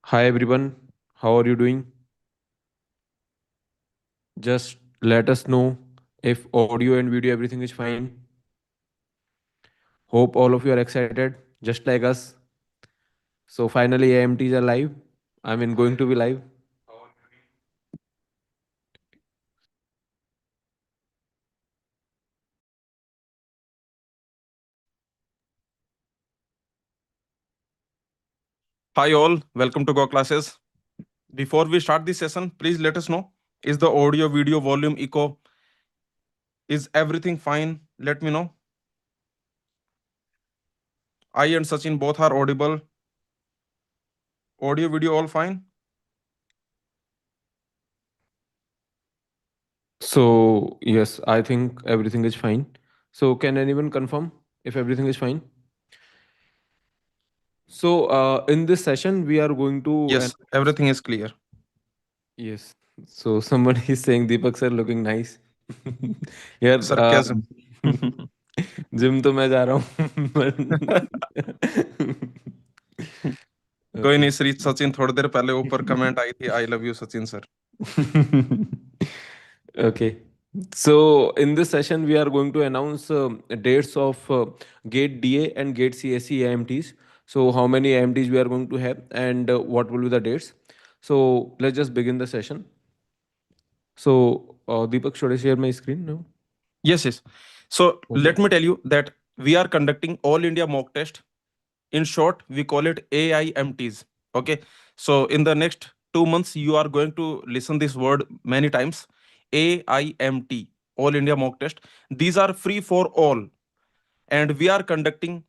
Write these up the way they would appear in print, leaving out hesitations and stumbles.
Hi everyone, how are you doing? Just let us know if audio and video everything is fine. Hope all of you are excited, just like us. So finally, AIMTs are live. I mean, going to be live. Hi all, welcome to goclasses. Before we start this session, please let us know, is the audio, video, volume, echo, is everything fine? Let me know. I and Sachin both are audible. Audio, video, all fine? So yes, I think everything is fine. So can anyone confirm if everything is fine? So in this session, we are going to Yes, everything is clear. yes. So someone is saying Deepak sir looking nice. यार Sarcasm. Gym तो मैं जा रहा हूँ कोई okay नहीं श्री सचिन, थोड़ी देर पहले ऊपर कमेंट आई थी, I love you Sachin sir. Okay. So in this session, we are going to announce dates of Gate DA and Gate CSE AMTs. So how many AMTs we are going to have and what will be the dates. So let's just begin the session. So Deepak, should I share my screen now? Yes, yes. So Okay. let me tell you that we are conducting all India mock test. In short, we call it AIMTs. Okay. So in the next 2 months, you are going to listen this word many times. AIMT, All India Mock Test. These are free for all. And we are conducting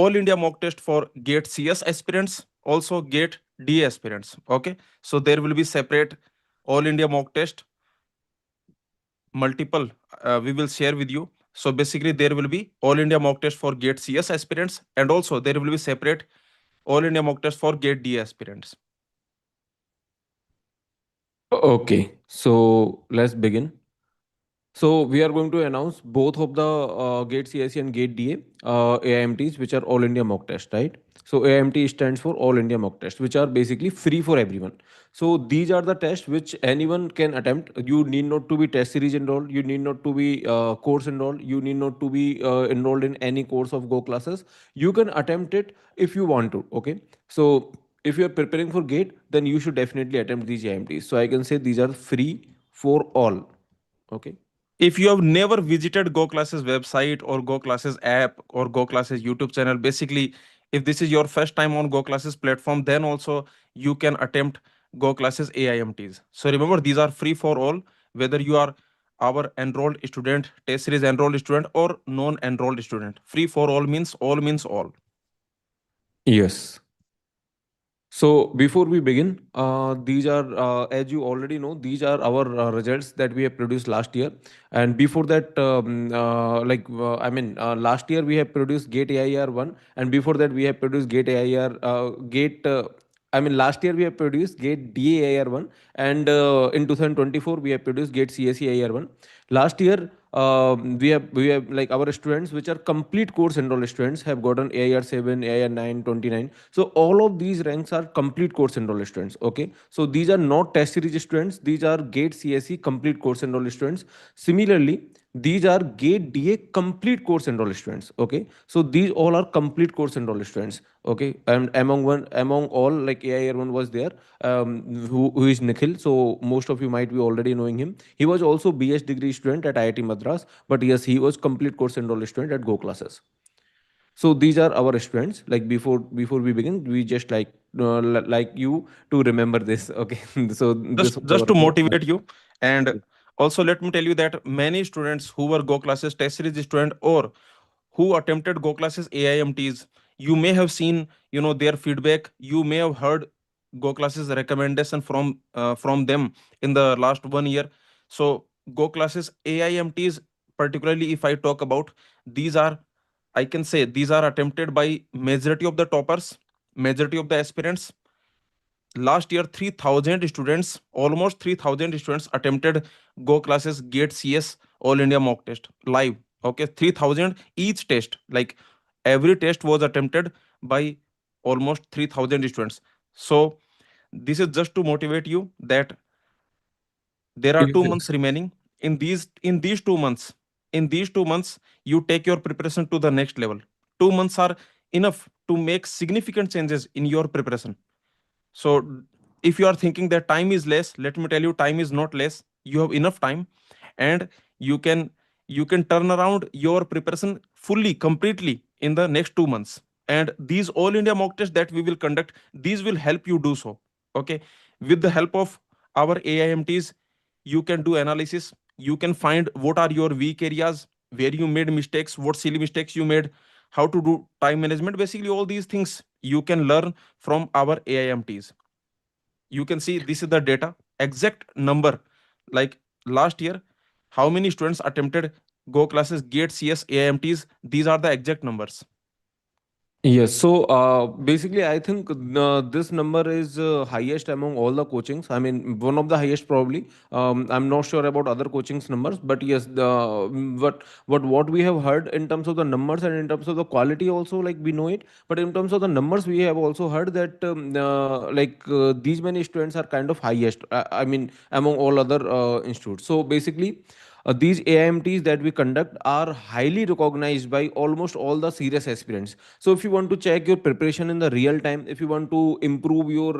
All India Mock Test for Gate CS aspirants, also Gate D aspirants. Okay. So there will be separate All India Mock Test, multiple we will share with you. So basically, there will be All India Mock Test for Gate CS aspirants, and also there will be separate All India Mock Test for Gate D aspirants. Okay. So let's begin. So we are going to announce both of the Gate CSE and Gate DA AIMTs, which are All India Mock Test, right? So AIMT stands for All India Mock Test, which are basically free for everyone. So these are the tests which anyone can attempt. You need not to be test series enrolled. You need not to be course enrolled. You need not to be enrolled in any course of Go classes. You can attempt it if you want to. Okay. So if you are preparing for Gate, then you should definitely attempt these AIMTs. So I can say these are free for all. Okay. If you have never visited goclasses website or goclasses app or goclasses YouTube channel, basically if this is your first time on goclasses platform, then also you can attempt goclasses AIMTs. So remember, these are free for all, whether you are our enrolled student, test series enrolled student, or non enrolled student. Free for all means all. Yes. So before we begin, these are, as you already know, these are our results that we have produced last year. And before that, last year we have produced Gate AIR 1, and before that we have produced Gate AIR, last year we have produced Gate DAIR 1, and in 2024 we have produced Gate CSE AIR 1. Last year, we have like our students which are complete course enrolled students have gotten AIR 7, AIR 9, 29. So all of these ranks are complete course enrolled students. Okay, so these are not test series students, these are Gate CSE complete course enrolled students. Similarly, these are Gate DA complete course enrolled students. Okay, so these all are complete course enrolled students. Okay, and among all, like AIR 1 was there, who is Nikhil. So most of you might be already knowing him. He was also BS degree student at IIT Madras, but yes, he was complete course enrolled student at Go classes. So these are our students. Like before we begin, we just like you to remember this. Okay, so this was Just to our motivate you, and also let me tell you that many students who were goclasses test series student or who attempted goclasses AIMTs, you may have seen, their feedback. You may have heard goclasses recommendation from them in the last 1 year. So goclasses AIMTs, particularly if I talk about, these are, I can say, these are attempted by majority of the toppers, majority of the aspirants. Last year 3000 students, almost 3000 students attempted go classes gate CS all India mock test live. Okay, 3000 each test, like every test was attempted by almost 3000 students. So This is just to motivate you that there are Yes, 2 months yes. remaining. In these 2 months you take your preparation to the next level. 2 months are enough to make significant changes in your preparation. So if you are thinking that time is less, let me tell you, time is not less. You have enough time, and you can you can turn around your preparation fully, completely in the next 2 months. And these all India mock tests that we will conduct, these will help you do so. Okay, with the help of our AIMTs, you can do analysis. You can find what are your weak areas, where you made mistakes, what silly mistakes you made, how to do time management. Basically, all these things you can learn from our AIMTs. You can see this is the data, exact number. Like last year, how many students attempted Go classes, Gate CS, AIMTs? These are the exact numbers. Yes, so basically, I think this number is highest among all the coachings. I mean, one of the highest probably. I'm not sure about other coachings numbers, but yes, what we have heard in terms of the numbers and in terms of the quality also, like we know it. But in terms of the numbers, we have also heard that these many students are kind of highest. I mean, among all other institutes. So basically, these AIMTs that we conduct are highly recognized by almost all the serious aspirants. So if you want to check your preparation in the real time, if you want to improve your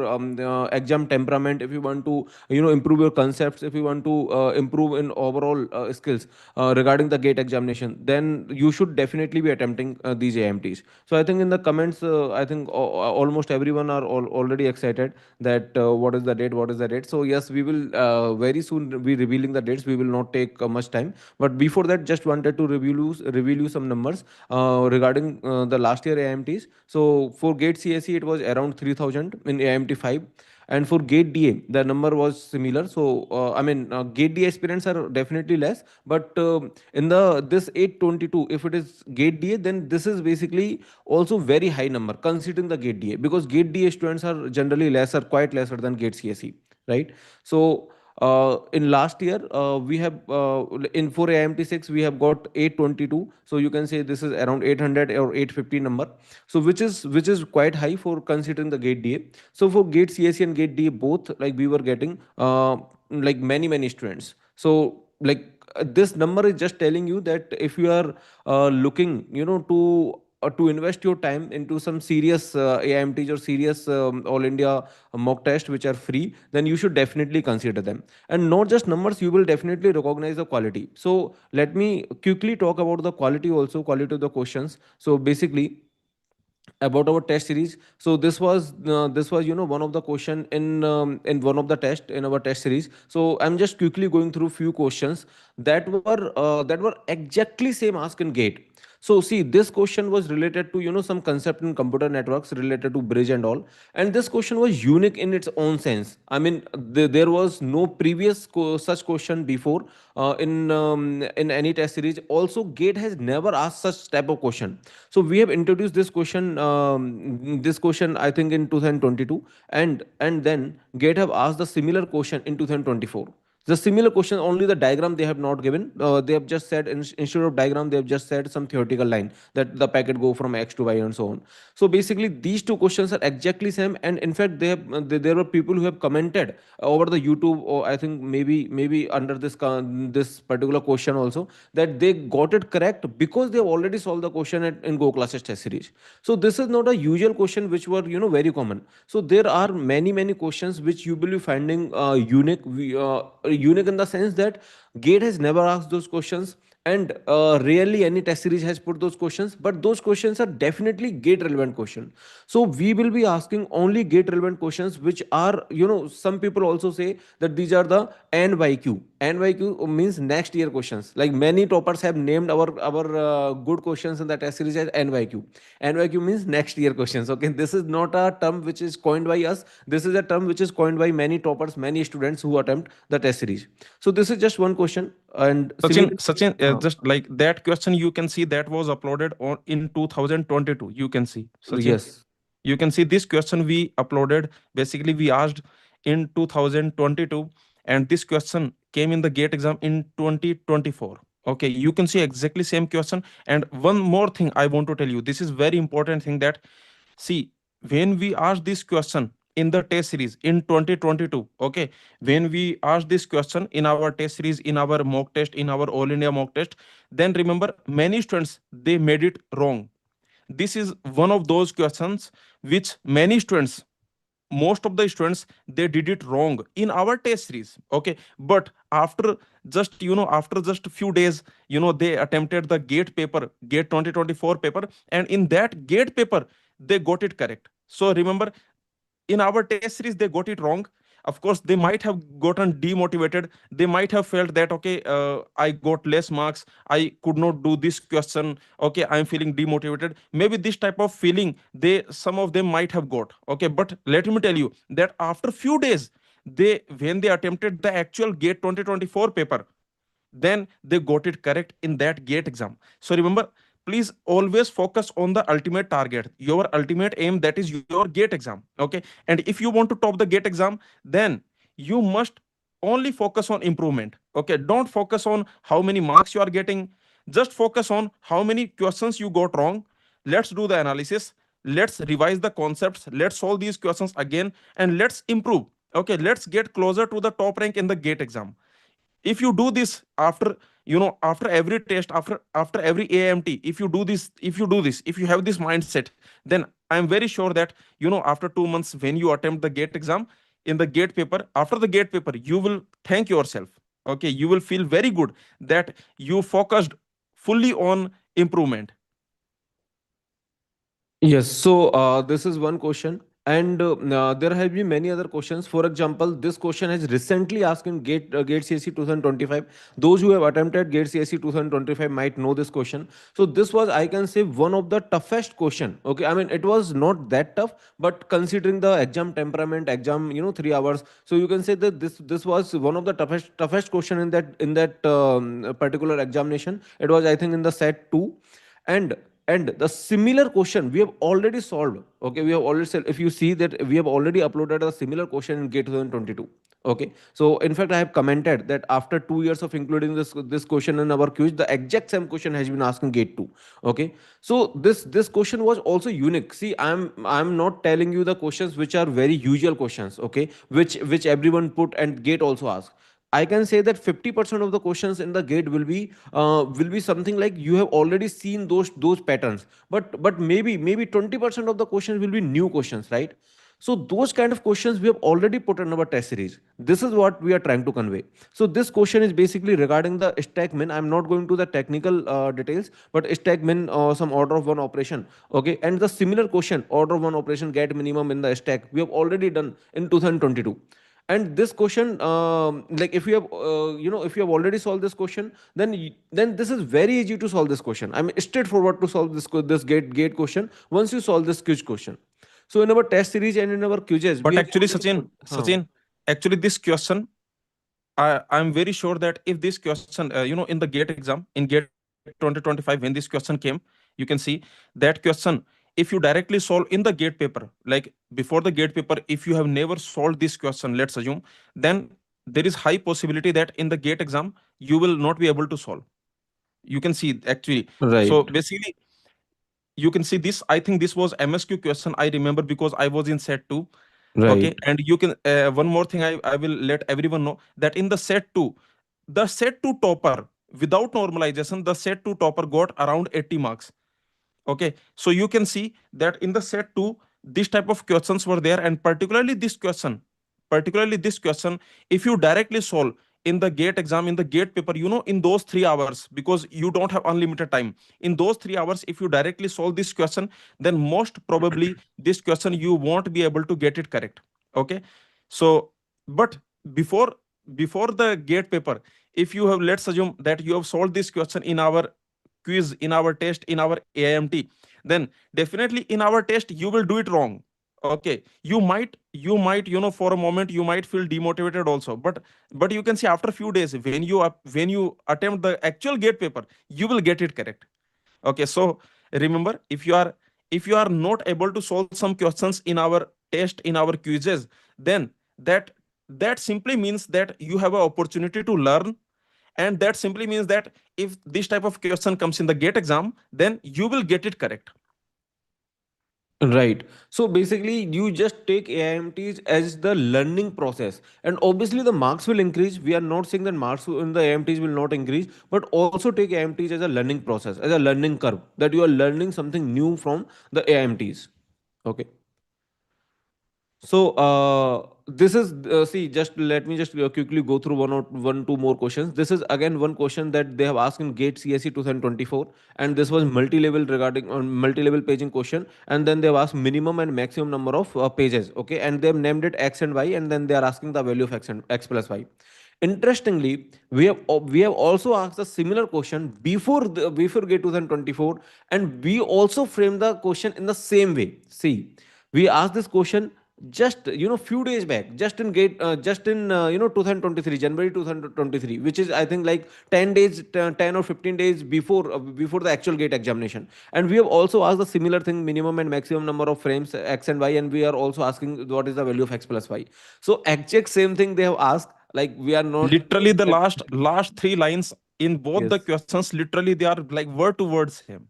exam temperament, if you want to improve your concepts, if you want to improve in overall skills regarding the gate examination, then you should definitely be attempting these AIMTs. So I think in the comments, I think almost everyone are already excited that what is the date, what is the date. So yes, we will very soon be revealing the dates. We will not take much time, but before that, just wanted to reveal you some numbers regarding the last year AIMTs. So for Gate CSE, it was around 3,000 in AIMT 5. And for Gate DA, the number was similar. So, Gate DA aspirants are definitely less. But in the this 822, if it is Gate DA, then this is basically also very high number considering the Gate DA, because Gate DA students are generally lesser, quite lesser than Gate CSE, right? So, in last year we have in for AIMT 6 we have got 822, so you can say this is around 800 or 850 number, so which is quite high for considering the Gate DA. So for Gate CSE and Gate DA both, like we were getting like many students. So like this number is just telling you that if you are looking to invest your time into some serious AIMTs or serious all India mock test which are free, then you should definitely consider them. And not just numbers, you will definitely recognize the quality. So let me quickly talk about the quality also, quality of the questions. So basically, about our test series, so this was one of the question in one of the test in our test series. So I'm just quickly going through few questions that were exactly same asked in Gate. So see, this question was related to some concept in computer networks related to bridge and all, and this question was unique in its own sense. I mean, there was no previous such question before in any test series. Also, Gate has never asked such type of question. So we have introduced this question I think in 2022, and then Gate have asked the similar question in 2024. The similar question, only the diagram they have not given. They have just said instead of diagram, they have just said some theoretical line that the packet go from X to Y and so on. So basically, these two questions are exactly same, and in fact, there were people who have commented over the YouTube, or I think maybe under this particular question also, that they got it correct because they have already solved the question in Go classes test series. So this is not a usual question which were very common. So there are many questions which you will be finding unique, unique in the sense that Gate has never asked those questions, and rarely any test series has put those questions, but those questions are definitely Gate relevant question. So we will be asking only Gate relevant questions, which are, some people also say that these are the NYQ. NYQ means next year questions. Like many toppers have named our good questions in the test series as NYQ. NYQ means next year questions. Okay, this is not a term which is coined by us. This is a term which is coined by many toppers, many students who attempt the test series. So this is just one question, and similarly, Sachin, uh, just like that question, you can see that was uploaded on in 2022. You can see, Sachin, yes. you can see this question we uploaded. Basically, we asked in 2022, and this question came in the Gate exam in 2024. Okay, you can see exactly same question. And one more thing I want to tell you. This is very important thing that, see, when we ask this question, in the test series in 2022. Okay, when we asked this question in our test series, in our mock test, in our all India mock test, then remember many students they made it wrong. This is one of those questions which many students, most of the students, they did it wrong in our test series. Okay, but after just after just few days, they attempted the gate paper, gate 2024 paper, and in that gate paper they got it correct. So remember, in our test series they got it wrong. Of course they might have gotten demotivated, they might have felt that okay, I got less marks, I could not do this question, okay, I'm feeling demotivated. Maybe this type of feeling they, some of them might have got. Okay, but let me tell you that after few days, they, when they attempted the actual gate 2024 paper, then they got it correct in that gate exam. So remember, please always focus on the ultimate target, your ultimate aim, that is your gate exam. Okay, and if you want to top the gate exam, then you must only focus on improvement. Okay, don't focus on how many marks you are getting, just focus on how many questions you got wrong. Let's do the analysis, let's revise the concepts, let's solve these questions again, and let's improve. Okay, let's get closer to the top rank in the gate exam. If you do this after, after every test, after every AIMT, if you do this, if you have this mindset, then I'm very sure that, after 2 months, when you attempt the gate exam, in the gate paper, after the gate paper, you will thank yourself. Okay, you will feel very good that you focused fully on improvement. Yes, so this is one question, and there have been many other questions. For example, this question has recently asked in Gate CSE 2025. Those who have attempted Gate CSE 2025 might know this question. So this was, I can say, one of the toughest question. Okay, I mean it was not that tough, but considering the exam temperament, exam 3 hours, so you can say that this was one of the toughest question in that particular examination. It was, I think, in the set two, and the similar question we have already solved. Okay, we have already said, if you see that we have already uploaded a similar question in gate 2022. Okay, so in fact I have commented that after 2 years of including this question in our quiz, the exact same question has been asked in gate 2. Okay, so this question was also unique. See, I'm not telling you the questions which are very usual questions, okay, which everyone put and gate also ask. I can say that 50% of the questions in the gate will be something like you have already seen those patterns, but maybe 20% of the questions will be new questions, right? So those kind of questions we have already put in our test series. This is what we are trying to convey. So this question is basically regarding the stack min. I'm not going to the technical details, but stack min, some order of one operation. Okay, and the similar question, order of one operation, get minimum in the stack, we have already done in 2022. And this question, like if you have if you have already solved this question, then then this is very easy to solve this question. I mean straightforward to solve this gate question once you solve this quiz question. So in our test series and in our quizzes we But have actually, already Sachin, put, actually, this question, I'm very sure that if this question, in the gate exam, in gate 2025, when this question came, you can see that question. If you directly solve in the gate paper, like before the gate paper, if you have never solved this question, let's assume, then there is high possibility that in the gate exam you will not be able to solve. You can see actually. So right, basically, you can see this. I think this was MSQ question. I remember because I was in set two. Okay, right, and you can, one more thing I will let everyone know that in the set 2, the set 2 topper, without normalization, the set 2 topper got around 80 marks. Okay, so you can see that in the set 2, this type of questions were there, and particularly this question, if you directly solve in the gate exam, in the gate paper, in those 3 hours, because you don't have unlimited time, in those 3 hours, if you directly solve this question, then most probably this question you won't be able to get it correct. Okay, so but before before the gate paper, if you have, let's assume that you have solved this question in our quiz, in our test, in our AIMT, then definitely in our test you will do it wrong. Okay, you might for a moment you might feel demotivated also, but you can see after a few days, when you attempt the actual gate paper, you will get it correct. Okay, so remember, if you are not able to solve some questions in our test, in our quizzes, then that that simply means that you have an opportunity to learn, and that simply means that if this type of question comes in the gate exam, then you will get it correct. Right. So basically, you just take AIMTs as the learning process, and obviously the marks will increase. We are not saying that marks in the AIMTs will not increase, but also take AIMTs as a learning process, as a learning curve, that you are learning something new from the AIMTs. Okay. So this is see, just let me just quickly go through one two more questions. This is again one question that they have asked in GATE CSE 2024, and this was multi-level regarding on multi-level paging question, and then they have asked minimum and maximum number of pages. Okay, and they have named it X and Y, and then they are asking the value of X and X plus Y. Interestingly, we have also asked a similar question before GATE 2024, and we also framed the question in the same way. See, we asked this question just few days back, just in 2023 January 2023, which is I think like 10 days 10 or 15 days before the actual gate examination. And we have also asked the similar thing, minimum and maximum number of frames X and Y, and we are also asking what is the value of X plus Y. So exact same thing they have asked, like we are not Literally, the last three lines in both the yes. questions, literally they are like word to word same.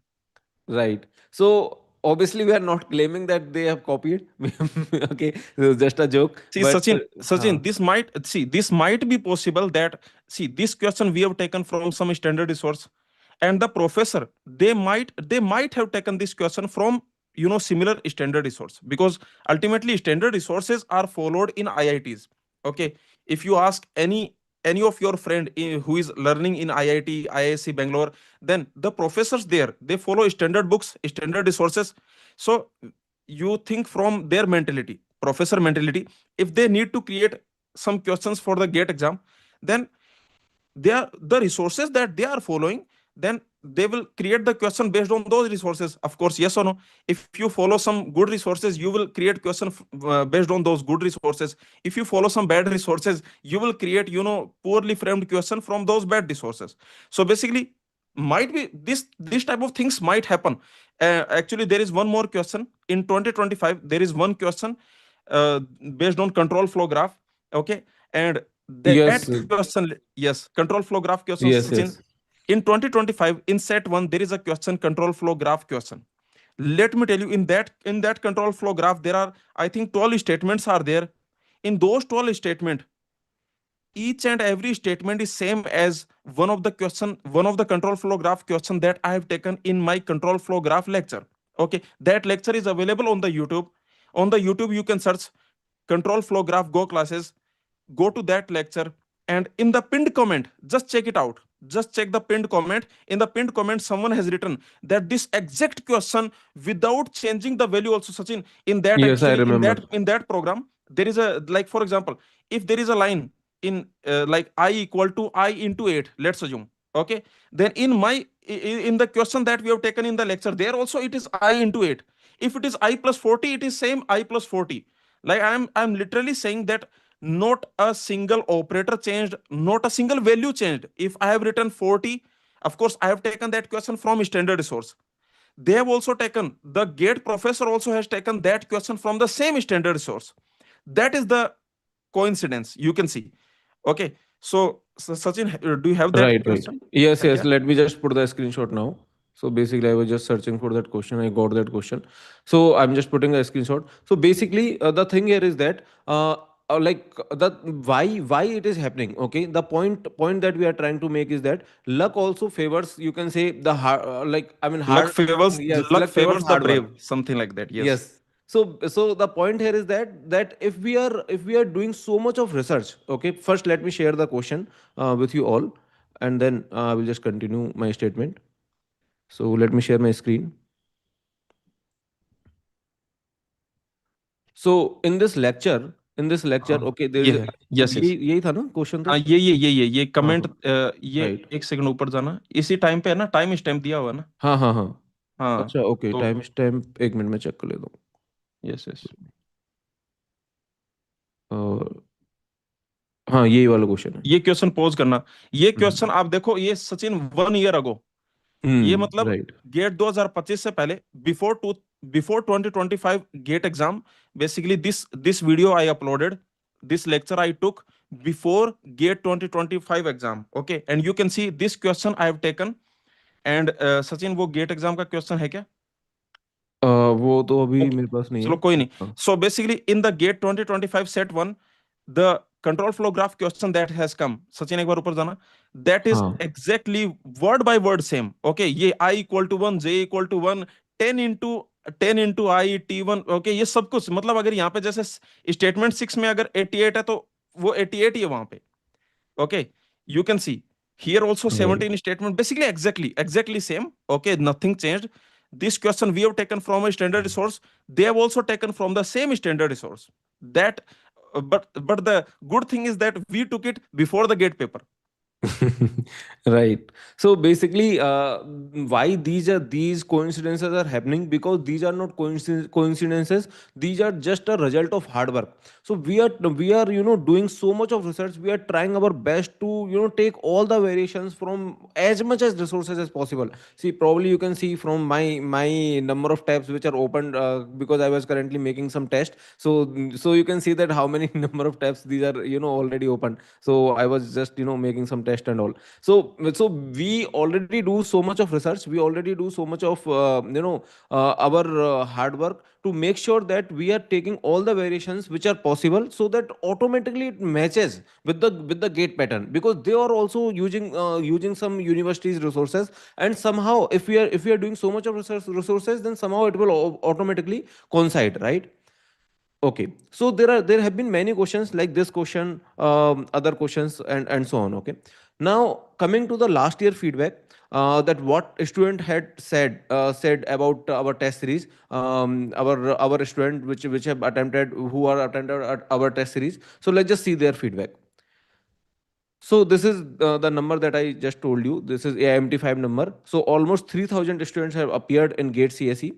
Right. So obviously we are not claiming that they have copied. Okay, it was just a joke. See, But Sachin, this might be possible that, see, this question we have taken from some standard resource, and the professor, they might have taken this question from, similar standard resource, because ultimately standard resources are followed in IITs. Okay, if you ask any of your friend who is learning in IIT, IISc Bangalore, then the professors there, they follow standard books, standard resources. So you think from their mentality, professor mentality, if they need to create some questions for the gate exam, then they are the resources that they are following, then they will create the question based on those resources, of course. Yes or no? If you follow some good resources, you will create question based on those good resources. If you follow some bad resources, you will create, poorly framed question from those bad resources. So basically, might be this type of things might happen. Actually, there is one more question in 2025. There is one question uh, based on control flow graph. Okay, and that yes, question, yes, control flow graph question, yes, Sachin. yes, In 2025, in set 1, there is a question, control flow graph question. Let me tell you, in that control flow graph, there are, I think, 12 statements are there. In those 12 statement, each and every statement is same as one of the control flow graph question that I have taken in my control flow graph lecture. Okay, that lecture is available on the YouTube. On the YouTube, you can search control flow graph go classes, go to that lecture, and in the pinned comment, just check it out. Just check the pinned comment. In the pinned comment, someone has written that this exact question, without changing the value also, Sachin, in that, yes, I actually, in remember. that program, there is a, like, for example, if there is a line in like I equal to I into 8, let's assume. Okay, then in the question that we have taken in the lecture, there also it is I into 8. If it is I plus 40, it is same I plus 40. Like, I'm literally saying that not a single operator changed, not a single value changed. If I have written 40, of course I have taken that question from standard resource. They have also taken, the gate professor also has taken that question from the same standard resource. That is the coincidence, you can see. Okay, so Sachin, do you have that Right, right. question? Yes, yes. Yeah. Let me just put the screenshot now. So basically, I was just searching for that question. I got that question. So I'm just putting a screenshot. So basically, the thing here is that like the why it is happening. Okay, the point that we are trying to make is that luck also favors. You can say the hard, like I mean luck hard. favors Yes, luck luck favors favors the hard work. brave, something like that. Yes. Yes. So the point here is that if we are doing so much of research, okay. First, let me share the question with you all, and then I will just continue my statement. So let me share my screen. So in this lecture, हाँ, okay, there ये is है, yes यही yes. यही था ना question तो. हाँ, ये हाँ कमेंट, हाँ. ये राइट. एक सेकंड ऊपर जाना, इसी टाइम पे है ना, टाइम स्टैम्प दिया हुआ है ना। हाँ हाँ हाँ. हाँ, अच्छा, ओके, तो टाइम स्टैम्प एक मिनट में चेक कर लेता यस यस। हूँ. हाँ, यही वाला क्वेश्चन है. ये क्वेश्चन पोज करना। ये क्वेश्चन हम्म. आप देखो, ये सचिन 1 ईयर अगो, ये मतलब राइट. गेट 2025 से पहले, before 2025 GATE exam, basically this video I uploaded, this lecture I took before GATE 2025 exam. Okay, and you can see this question I have taken. And Sachin, वो GATE exam का question है क्या? वो तो अभी Okay. मेरे पास नहीं है। चलो कोई नहीं. हाँ। So basically in the gate 2025 set 1, the control flow graph question that has come, Sachin एक बार ऊपर जाना, that is हाँ। exactly word by word same. Okay, ये I equal to 1, J equal to 1, 10 into 10 into I T1. Okay, ये सब कुछ मतलब अगर यहाँ पे जैसे स्टेटमेंट 6 में अगर 88 है तो वो 88 ही है वहां पे. Okay, you can see here also right. 17 statement, basically exactly same. Okay, nothing changed. This question we have taken from a standard resource, they have also taken from the same standard resource. That but the good thing is that we took it before the gate paper. Right. So basically, why these coincidences are happening? Because these are not coincidences. These are just a result of hard work. So we are doing so much of research. We are trying our best to take all the variations from as much as resources as possible. See, probably you can see from my number of tabs which are opened, because I was currently making some test. So you can see that how many number of tabs these are already open. So I was just making some test and all. So we already do so much of research, we already do so much of our hard work to make sure that we are taking all the variations which are possible, so that automatically it matches with the gate pattern, because they are also using some universities resources. And somehow if we are doing so much of resources, then somehow it will automatically coincide, right? Okay, so there have been many questions like this question, other questions, and so on. Okay, now coming to the last year feedback, that what student had said about our test series, our student which have attempted, who are attended at our test series. So let's just see their feedback. So this is the number that I just told you. This is AIMT 5 number. So almost 3,000 students have appeared in Gate CSE,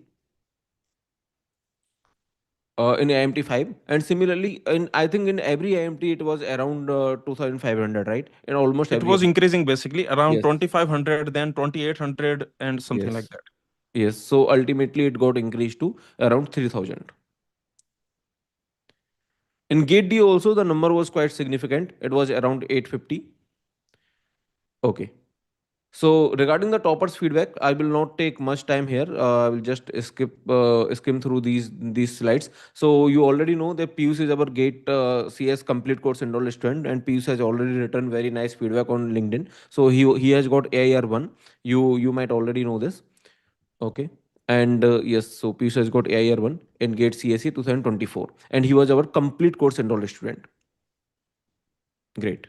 in AIMT 5, and similarly in, I think in every AIMT it was around 2,500, right? In almost It every was AIMT. increasing basically around Yes. 2500, then 2800, and something like Yes. that. Yes. So ultimately it got increased to around 3,000. In Gate D also the number was quite significant. It was around 850. Okay. So regarding the toppers feedback, I will not take much time here. I will just skim through these slides. So you already know that Pius is our Gate CS complete course enrolled student, and Pius has already written very nice feedback on LinkedIn. So he has got AIR 1. You might already know this. Okay. And yes, so Pius has got AIR 1 in Gate CSE 2024, and he was our complete course enrolled student. Great.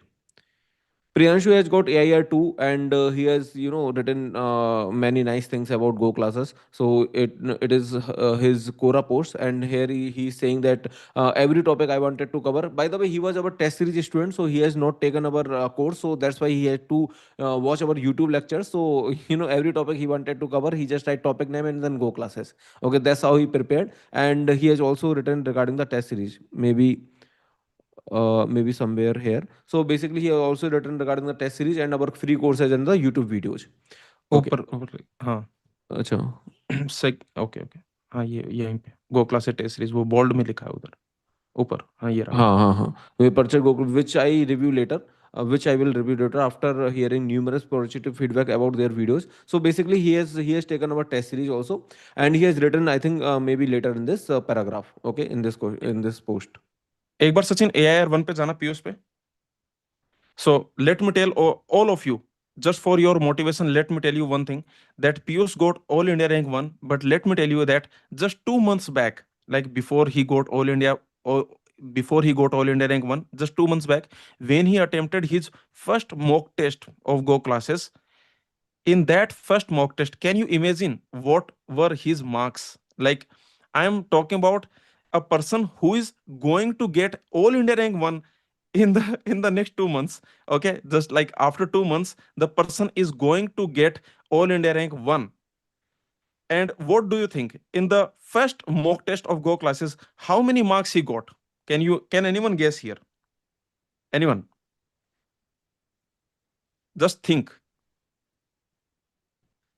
Priyanshu has got AIR 2, and he has written many nice things about Go classes. So it is his Quora post, and here he's saying that every topic I wanted to cover. By the way, he was our test series student, so he has not taken our course, so that's why he had to watch our YouTube lectures. So every topic he wanted to cover, he just write topic name and then Go classes. Okay, that's how he prepared, and he has also written regarding the test series. Maybe somewhere here. So basically, he has also written regarding the test series and our free courses and the YouTube videos. Okay. ऊपर हाँ. अच्छा। सेक okay okay. हाँ ये यहीं पे गो class test series वो bold में लिखा है उधर ऊपर. हाँ ये रहा. हाँ, हाँ, हाँ. We purchased Google, which I review later. Which I will review later after hearing numerous positive feedback about their videos. So basically, he has taken our test series also, and he has written, I think, maybe later in this paragraph. Okay, in this post. एक बार Sachin AIR 1 पे जाना पीयूष पे. So let me tell all of you, just for your motivation, let me tell you one thing, that Piyush got All India rank 1, but let me tell you that just 2 months back, like or before he got All India rank 1, just 2 months back, when he attempted his first mock test of Go classes, in that first mock test, can you imagine what were his marks? Like, I am talking about a person who is going to get All India rank 1 in the next 2 months. Okay, just like after 2 months, the person is going to get All India rank 1. And what do you think? In the first mock test of Go classes, how many marks he got? Can anyone guess here? Anyone? Just think.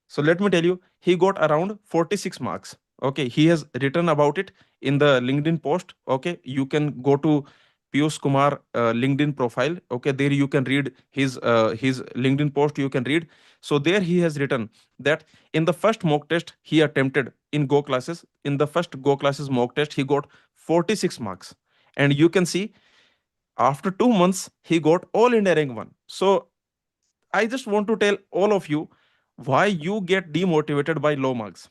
So let me tell you, he got around 46 marks. Okay, he has written about it in the LinkedIn post. Okay, you can go to Piyush Kumar LinkedIn profile. Okay, there you can read his LinkedIn post. You can read. So there he has written that in the first mock test he attempted in Go classes, in the first Go classes mock test, he got 46 marks. And you can see after 2 months, he got all India rank one. So I just want to tell all of you why you get demotivated by low marks.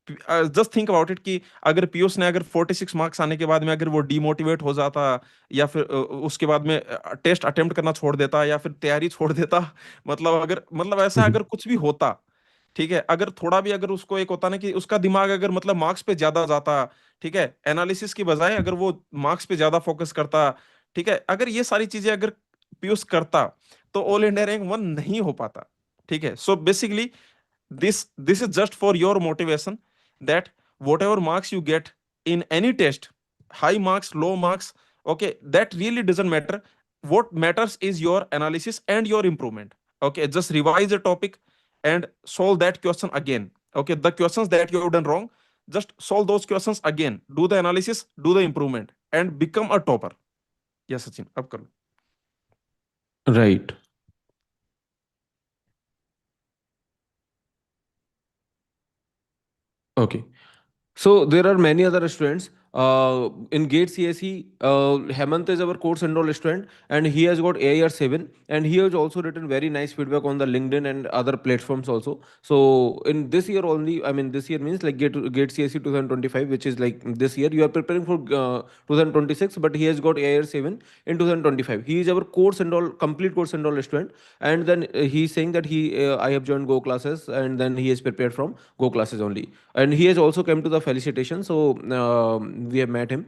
Just think about it कि अगर पीयूष ने अगर 46 marks आने के बाद में अगर वो डिमोटिवेट हो जाता, या फिर उसके बाद में टेस्ट अटेम्प्ट करना छोड़ देता, या फिर तैयारी छोड़ देता, मतलब अगर मतलब ऐसा अगर कुछ भी होता, ठीक है, अगर थोड़ा भी अगर उसको एक होता ना कि उसका दिमाग अगर मतलब मार्क्स पे ज्यादा जाता, ठीक है, एनालिसिस की बजाय अगर वो मार्क्स पे ज्यादा फोकस करता, ठीक है, अगर ये सारी चीजें अगर पीयूष करता, तो ऑल इंडिया रैंक वन नहीं हो पाता, ठीक है। So basically this is just for your motivation, that whatever marks you get in any test, high marks, low marks, okay, that really doesn't matter. What matters is your analysis and your improvement. Okay, just revise the topic and solve that question again. Okay, the questions that you have done wrong, just solve those questions again, do the analysis, do the improvement, and become a topper. Yes, Sachin, up karo. Right. Okay. So there are many other students. In Gate CSE, Hemant is our course enrolled student, and he has got AIR 7, and he has also written very nice feedback on the LinkedIn and other platforms also. So in this year only, I mean this year means like Gate CSE 2025, which is like this year. You are preparing for 2026, but he has got AIR 7 in 2025. He is our course enrolled, complete course enrolled student, and then he is saying that I have joined Go classes, and then he is prepared from Go classes only, and he has also come to the felicitation. So we have met him.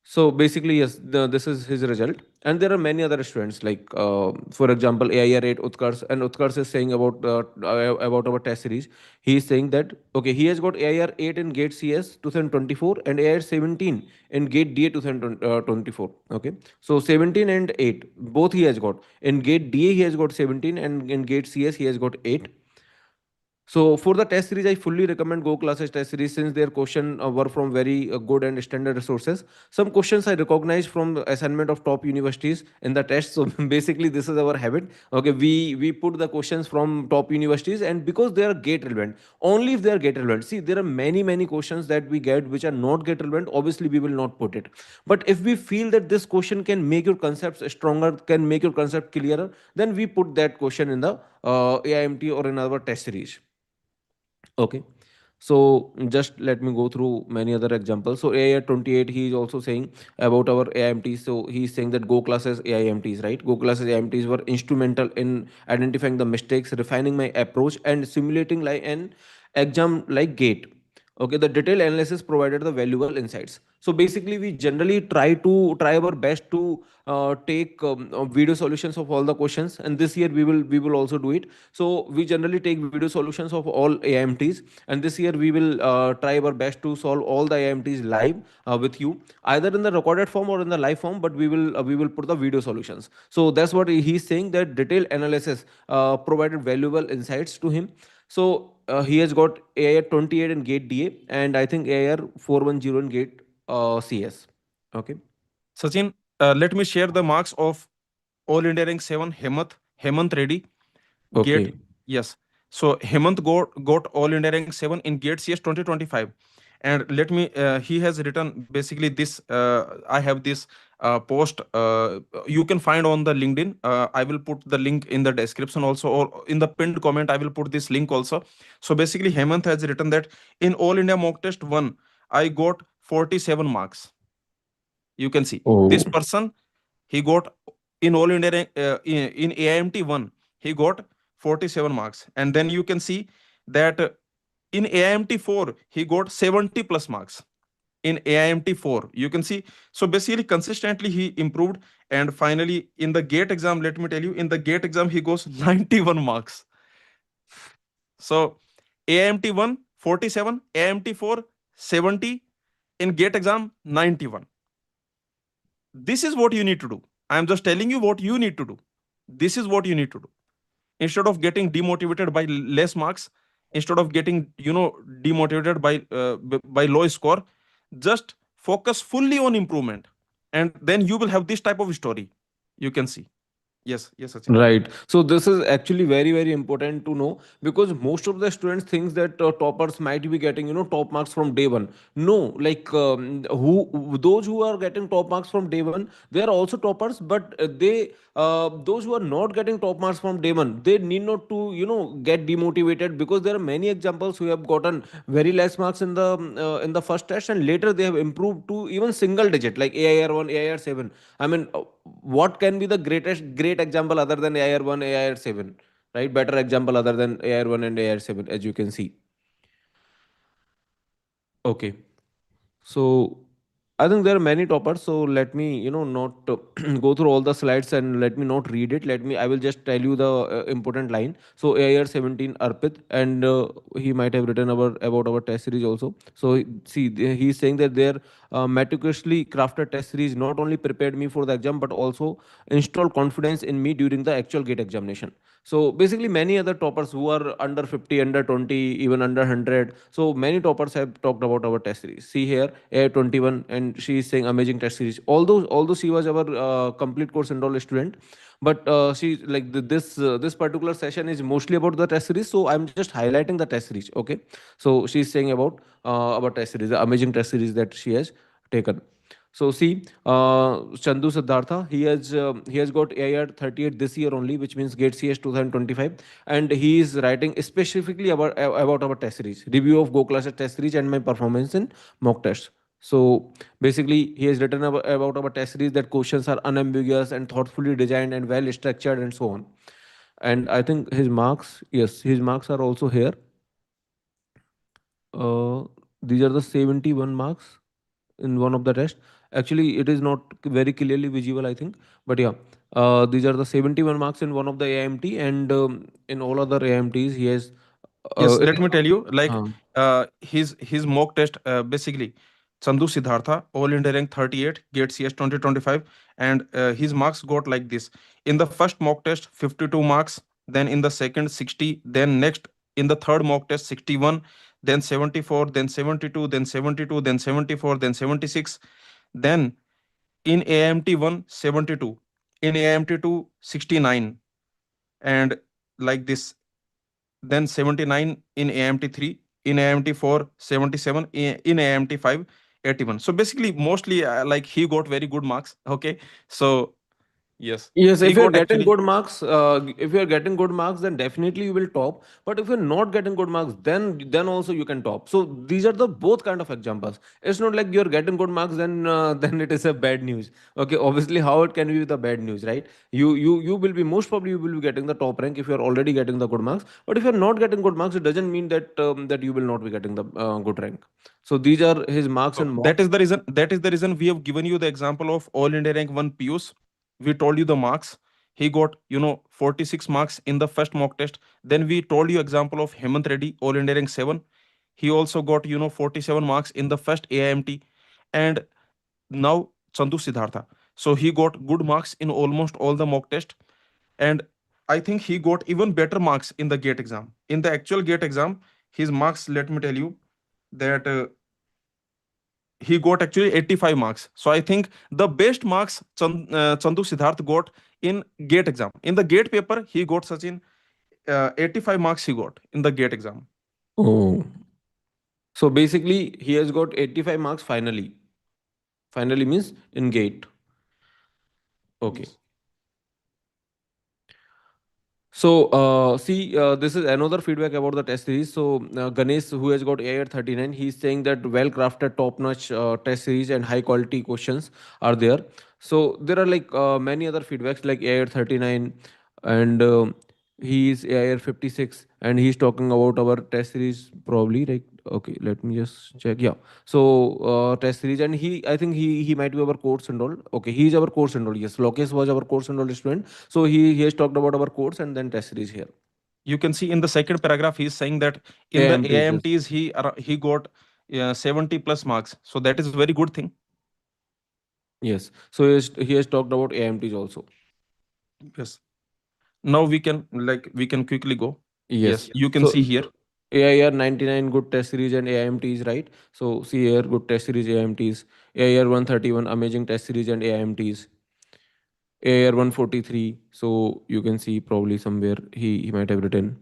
So basically, yes, this is his result. And there are many other students, like for example, AIR 8 Utkars, and Utkars is saying about our test series. He is saying that okay, he has got AIR 8 in Gate CS 2024 and AIR 17 in Gate DA 2024. Okay, so 17 and 8 both he has got. In Gate DA he has got 17, and in Gate CS he has got 8. So for the test series, I fully recommend Go classes test series, since their question were from very good and standard resources. Some questions I recognize from the assignment of top universities in the test. So basically, this is our habit. Okay, we put the questions from top universities, and because they are gate relevant, only if they are gate relevant. See, there are many questions that we get which are not gate relevant. Obviously, we will not put it. But if we feel that this question can make your concepts stronger, can make your concept clearer, then we put that question in the AIMT or in our test series. Okay. So just let me go through many other examples. So AI 28, he is also saying about our AIMTs. So he's saying that Go classes AIMTs, right? Go classes AIMTs were instrumental in identifying the mistakes, refining my approach, and simulating like an exam like gate. Okay, the detailed analysis provided the valuable insights. So basically, we generally try our best to take video solutions of all the questions, and this year we will also do it. So we generally take video solutions of all AIMTs, and this year we will try our best to solve all the AIMTs live with you, either in the recorded form or in the live form. But we will put the video solutions. So that's what he's saying, that detailed analysis provided valuable insights to him. So he has got AIR 28 in Gate DA, and I think AIR 410 in Gate CS. Okay. Sachin, let me share the marks of all India rank 7 Hemant Reddy. Gate, Okay. yes. So Hemant got all India rank 7 in Gate CS 2025. And let me, he has written basically this. I have this post. You can find on the LinkedIn. I will put the link in the description also, or in the pinned comment. I will put this link also. So basically, Hemant has written that in All India Mock Test 1, I got 47 marks. You can see this Oh. person, he got in all India in AIMT 1, he got 47 marks. And then you can see that in AIMT 4 he got 70 plus marks. In AIMT 4 you can see, so basically consistently he improved. And finally in the gate exam, let me tell you, in the gate exam he goes 91 marks. So AIMT 1 47, AIMT 4 70, in gate exam 91. This is what you need to do. I am just telling you what you need to do. This is what you need to do. Instead of getting demotivated by less marks, instead of getting demotivated by low score, just focus fully on improvement, and then you will have this type of story. You can see. Yes, Sachin. Right. So this is actually very, very important to know, because most of the students thinks that toppers might be getting, top marks from day one. No, like those who are getting top marks from day one, they are also toppers, but those who are not getting top marks from day one, they need not to, get demotivated, because there are many examples who have gotten very less marks in the first test, and later they have improved to even single digit, like AIR 1, AIR 7. I mean, what can be the great example other than AIR 1, AIR 7, right? Better example other than AIR 1 and AIR 7, as you can see. Okay. So I think there are many toppers. So let me, not go through all the slides, and let me not read it. I will just tell you the important line. So AIR 17 Arpit, and he might have written about our test series also. So he's saying that their meticulously crafted test series not only prepared me for the exam, but also installed confidence in me during the actual gate examination. So basically, many other toppers who are under 50, under 20, even under 100. So many toppers have talked about our test series. See here, A21, and she is saying amazing test series. Although she was our complete course enrolled student, but she like this particular session is mostly about the test series. So I'm just highlighting the test series. Okay, so she's saying about our test series, the amazing test series that she has taken. So see, Chandu Siddhartha, he has got AIR 38 this year only, which means Gate CS 2025, and he is writing specifically about our test series, review of goclasses test series and my performance in mock tests. So basically, he has written about our test series, that questions are unambiguous and thoughtfully designed and well structured and so on. And I think his marks, yes, his marks are also here. Uh, these are the 71 marks in one of the tests. Actually, it is not very clearly visible, I think. But yeah, these are the 71 marks in one of the AIMT, and in all other AIMTs, he has. Yes, It let is me tell not. you, like Uh, his mock test, basically, Chandu Siddhartha, All India rank 38, GATE CS 2025, and his marks got like this. In the first mock test, 52 marks, then in the second, 60, then next in the third mock test, 61, then 74, then 72, then 72, then 74, then 76, then in AIMT 1, 72, in AIMT 2, 69, and like this, then 79 in AMT3, in AMT4, 77, in AMT5, 81. So basically, mostly like he got very good marks. Okay. So, yes, Yes, he if you're got getting actually. good marks, then definitely you will top. But if you're not getting good marks, then also you can top. So these are the both kind of examples. It's not like you're getting good marks, then then it is a bad news. Okay, obviously, how it can be the bad news, right? You will be, most probably, you will be getting the top rank if you're already getting the good marks. But if you're not getting good marks, it doesn't mean that you will not be getting the good rank. So these are his marks So and that mocks. is the reason. That is the reason we have given you the example of All India rank 1 Pius. We told you the marks. He got 46 marks in the first mock test. Then we told you example of Hemant Reddy, All India rank 7. He also got 47 marks in the first AIMT. And now Chandu Siddhartha. So he got good marks in almost all the mock test, and I think he got even better marks in the gate exam. In the actual gate exam, his marks, let me tell you that he got actually 85 marks. So I think the best marks Chandu Siddharth got in gate exam. In the gate paper, he got such in 85 marks he got in the gate exam. Oh. So basically, he has got 85 marks finally. Finally means in gate. Okay. Yes. So, this is another feedback about the test series. So, Ganesh, who has got AIR 39, he's saying that well crafted, top notch test series and high quality questions are there. So, there are like many other feedbacks like AIR 39, and he's AIR 56, and he's talking about our test series probably. Like, okay, let me just check. Yeah. So, test series, and I think he might be our course enrolled. Okay, he's our course enrolled. Yes, Lokesh was our course enrolled student, so he has talked about our course and then test series here. You can see in the second paragraph, he's saying that in the AIMTs, yes. AIMTs, he got 70 plus marks. So that is a very good thing. Yes. So he has talked about AIMTs also. Yes. Now we can quickly go. Yes. Yes, you can So see here. AIR 99 good test series and AIMTs, right? So see here, good test series AIMTs. AIR 131 amazing test series and AIMTs. AIR 143. So you can see probably somewhere he might have written.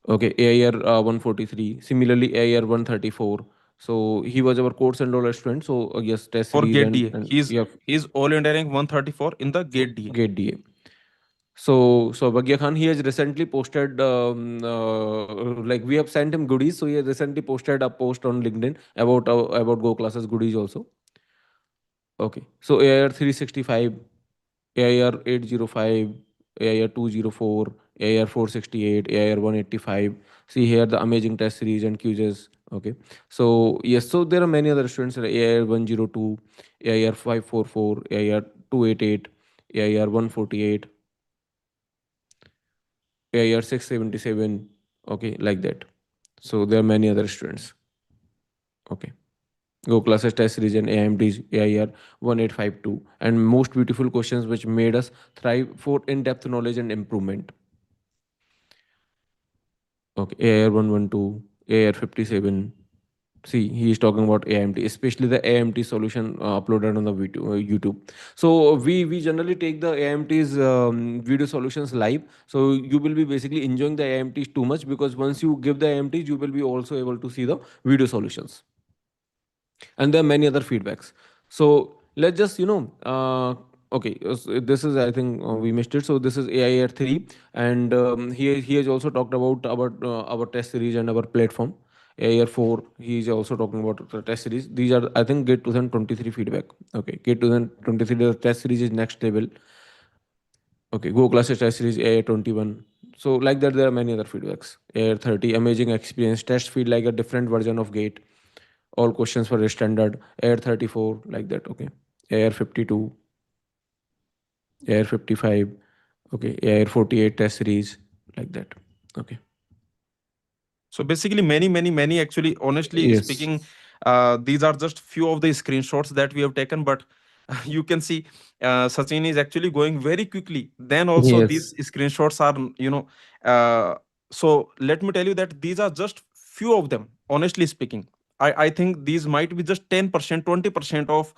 Okay, AIR 143. Similarly, AIR 134. So he was our course enrolled student. So yes, test For series gate and DA. and He's yeah, he's all India rank 134 in the gate DA. gate DA. So Bhagya Khan, he has recently posted like we have sent him goodies. So he has recently posted a post on LinkedIn about Go classes goodies also. Okay, so AIR 365, AIR 805, AIR 204, AIR 468, AIR 185. See here the amazing test series and quizzes. Okay, so yes, so there are many other students like AIR 102, AIR 544, AIR 288, AIR 148, AIR 677. Okay, like that. So there are many other students. Okay. Go classes test series and AIMTs AIR 1852 and most beautiful questions which made us thrive for in-depth knowledge and improvement. Okay, AIR 112, AIR 57. See, he is talking about AIMT, especially the AIMT solution uploaded on the YouTube. So we generally take the AIMT's video solutions live. So you will be basically enjoying the AIMTs too much because once you give the AIMTs, you will be also able to see the video solutions. And there are many other feedbacks. So let's just okay, this is I think we missed it. So this is AIR 3, and he has also talked about our test series and our platform. AIR 4, he is also talking about the test series. These are I think Gate 2023 feedback. Okay, Gate 2023 the test series is next level. Okay, Go classes test series AIR 21. So like that, there are many other feedbacks. AIR 30, amazing experience. Test feel like a different version of Gate. All questions were standard. Air 34, like that. Okay. Air 52, Air 55. Okay. Air 48 test series, like that. Okay. So basically, many. Actually, honestly Yes. speaking, these are just few of the screenshots that we have taken. But you can see, Sachin is actually going very quickly. Then also these Yes. screenshots are, Uh, so let me tell you that these are just few of them. Honestly speaking, I think these might be just 10%, 20% of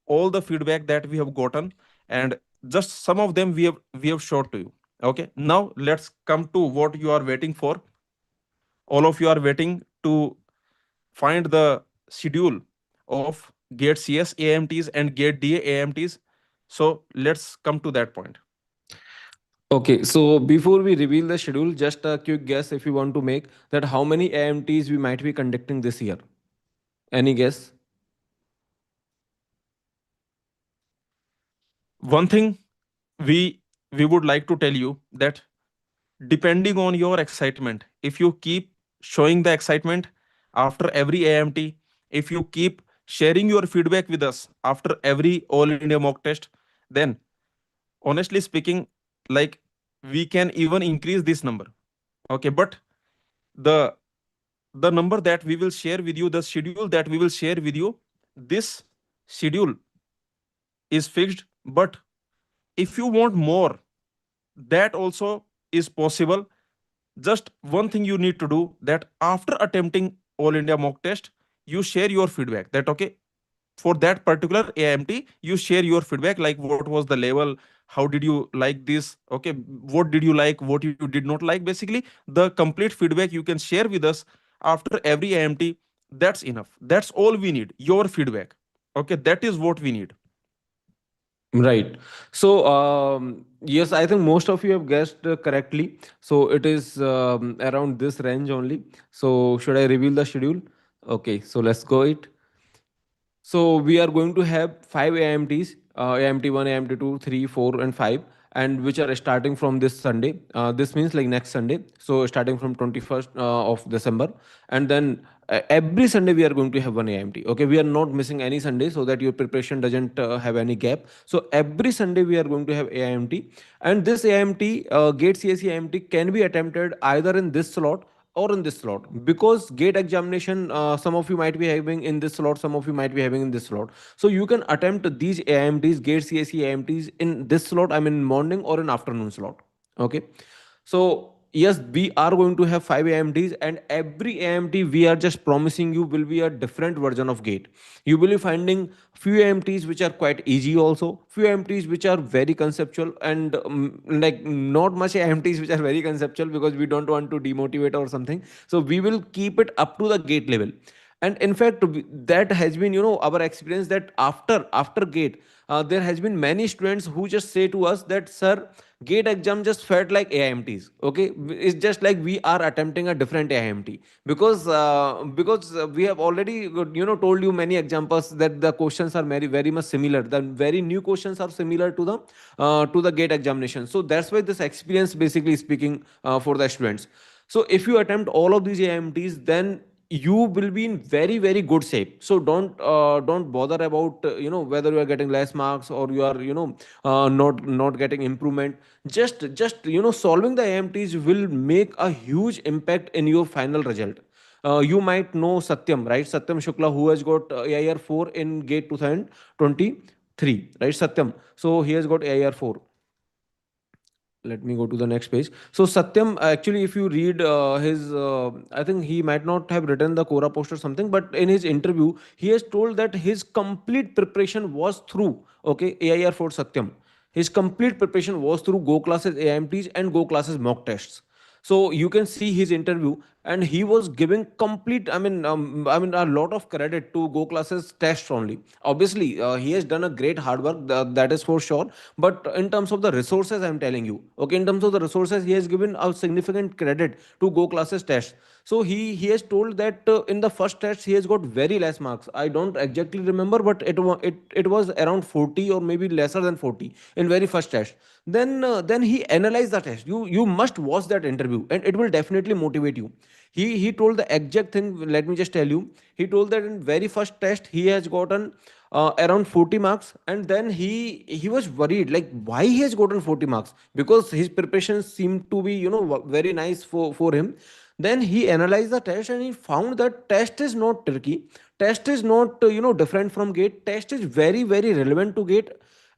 all the feedback that we have gotten, and just some of them we have showed to you. Okay, now let's come to what you are waiting for. All of you are waiting to find the schedule of gate cs AIMTs and gate da AIMTs. So let's come to that point. Okay. So before we reveal the schedule, just a quick guess if you want to make that how many AMTs we might be conducting this year. Any guess? One thing we we would like to tell you that depending on your excitement, if you keep showing the excitement after every AMT, if you keep sharing your feedback with us after every all India mock test, then honestly speaking, like, we can even increase this number. Okay, but the the number that we will share with you, the schedule that we will share with you, this schedule is fixed. But if you want more, that also is possible. Just one thing you need to do, that after attempting all India mock test, you share your feedback, that okay, for that particular AMT you share your feedback, like what was the level, how did you like this, okay, what did you like, what you did not like. Basically, the complete feedback you can share with us after every AMT. That's enough, that's all we need, your feedback. Okay, that is what we need. Right. So, yes, I think most of you have guessed correctly. So, it is around this range only. So, should I reveal the schedule? Okay, so let's go it. So we are going to have five AMTs, AMT 1, AMT 2, 3, 4, and 5, and which are starting from this Sunday. This means like next Sunday. So starting from 21st of December. And then every Sunday we are going to have one AMT. Okay, we are not missing any Sunday so that your preparation doesn't have any gap. So every Sunday we are going to have AMT. And this AMT, Gate CSE AMT, can be attempted either in this slot or in this slot because gate examination some of you might be having in this slot, some of you might be having in this slot. So you can attempt these AIMTs, gate CSE AIMTs in this slot, I mean morning or in afternoon slot. Okay, so yes, we are going to have 5 AMTs, and every AMT we are just promising you will be a different version of gate. You will be finding few AMTs which are quite easy, also few AMTs which are very conceptual, and like not much AMTs which are very conceptual, because we don't want to demotivate or something. So we will keep it up to the gate level. And in fact, that has been, our experience, that after gate, there has been many students who just say to us that, sir, gate exam just felt like AIMTs. Okay, it's just like we are attempting a different AIMT, because we have already told you many examples that the questions are very much similar. The very new questions are similar to the gate examination. So that's why this experience basically speaking for the students. So if you attempt all of these AIMTs, then you will be in very good shape. So don't bother about whether you are getting less marks, or you are not getting improvement. Just solving the AMTs will make a huge impact in your final result. You might know Satyam, right? Satyam Shukla, who has got AIR 4 in gate 2023, right, Satyam? So he has got AIR 4. Let me go to the next page. So Satyam, actually, if you read his I think he might not have written the Quora post or something, but in his interview he has told that his complete preparation was through, okay, AIR for Satyam. His complete preparation was through go classes AIMTs and go classes mock tests. So you can see his interview, and he was giving complete, I mean a lot of credit to go classes tests only. Obviously he has done a great hard work, that is for sure. But in terms of the resources, I'm telling you, okay, in terms of the resources, he has given a significant credit to go classes tests. So he has told that in the first test he has got very less marks. I don't exactly remember, but it was around 40 or maybe lesser than 40 in very first test. Then he analyzed the test. You must watch that interview, and it will definitely motivate you. He told the exact thing. Let me just tell you. He told that in very first test he has gotten around 40 marks, and then he was worried, like, why he has gotten 40 marks, because his preparation seemed to be very nice for him. Then he analyzed the test, and he found that test is not tricky. Test is not different from gate. Test is very relevant to gate,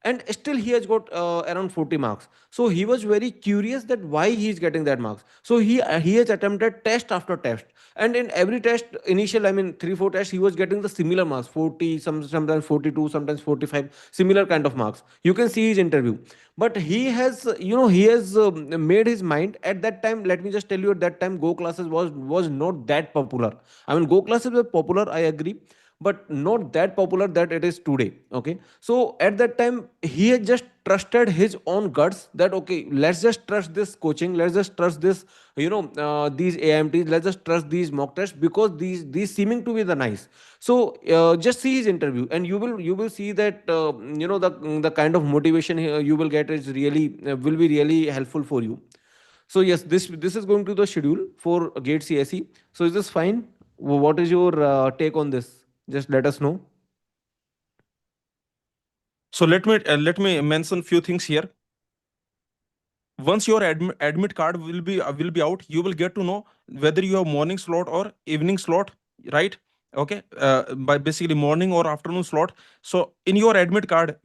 and still he has got around 40 marks. So he was very curious that why he is getting that marks. So he has attempted test after test, and in every test, initial, I mean 3 4 tests, he was getting the similar marks, 40, sometimes 42, sometimes 45, similar kind of marks. You can see his interview. But he has made his mind at that time. Let me just tell you, at that time go classes was not that popular. I mean, go classes were popular, I agree, but not that popular that it is today. Okay, so at that time he had just trusted his own guts, that okay, let's just trust this coaching, let's just trust this, these AMTs, let's just trust these mock tests, because these seeming to be the nice. So just see his interview, and you will see that the kind of motivation you will get is really will be really helpful for you. So yes, this is going to the schedule for gate CSE. So is this fine? What is your take on this? Just let us know. So let me mention few things here. Once your admit card will be out, you will get to know whether you have morning slot or evening slot, right? Okay, by basically morning or afternoon slot. So in your admit card,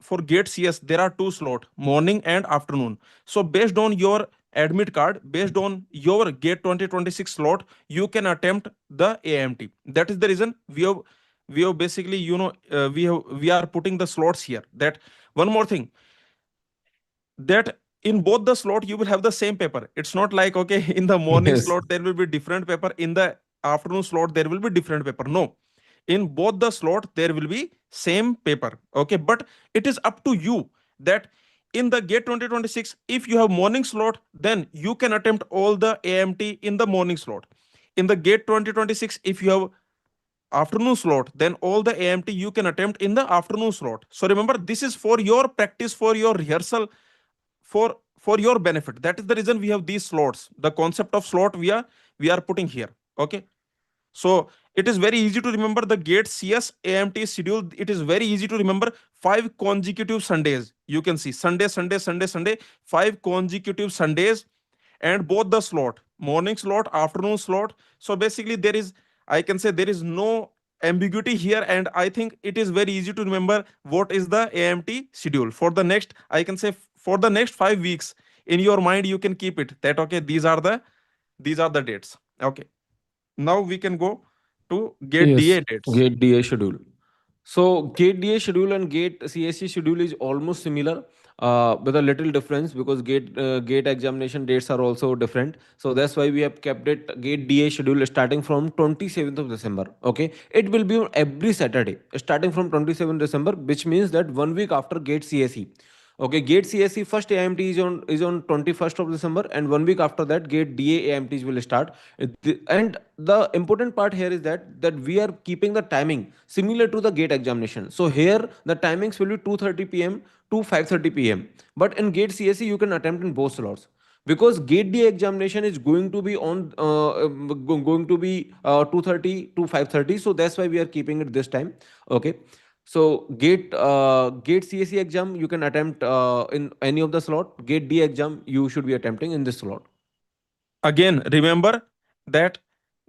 for gate CS there are two slot, morning and afternoon. So based on your admit card, based on your gate 2026 slot, you can attempt the AMT. That is the reason we have basically, we are putting the slots here. That one more thing, that in both the slot you will have the same paper. It's not like, okay, in the morning Yes. slot there will be different paper, in the afternoon slot there will be different paper. No, in both the slot there will be same paper. Okay, but it is up to you that in the gate 2026, if you have morning slot, then you can attempt all the AMT in the morning slot. In the gate 2026, if you have afternoon slot, then all the AMT you can attempt in the afternoon slot. So remember, this is for your practice, for your rehearsal, for your benefit. That is the reason we have these slots. The concept of slot we are putting here. Okay, so it is very easy to remember the gate CS AMT schedule. It is very easy to remember. 5 consecutive Sundays, you can see Sunday, Sunday, Sunday, Sunday, 5 consecutive Sundays, and both the slot, morning slot, afternoon slot. So basically there is, I can say, there is no ambiguity here, and I think it is very easy to remember what is the AMT schedule for the next, I can say, for the next 5 weeks. in your mind you can keep it that okay, these are the dates. Okay, now we can go to gate Yes, da dates. gate DA schedule. So gate DA schedule and gate CSC schedule is almost similar, with a little difference because gate examination dates are also different. So that's why we have kept it gate DA schedule starting from 27th of December. Okay, it will be on every Saturday starting from 27th December, which means that 1 week after gate CSE. Okay, gate CSE first AIMT is on 21st of December, and 1 week after that gate DA AIMTs will start. And the important part here is that we are keeping the timing similar to the gate examination. So here the timings will be 2:30 p.m. to 5:30 p.m. But in gate CSE you can attempt in both slots, because gate D examination is going to be on going to be 2:30 to 5:30. So that's why we are keeping it this time. Okay, so gate CSE exam you can attempt in any of the slot. Gate D exam you should be attempting in this slot. Again, remember that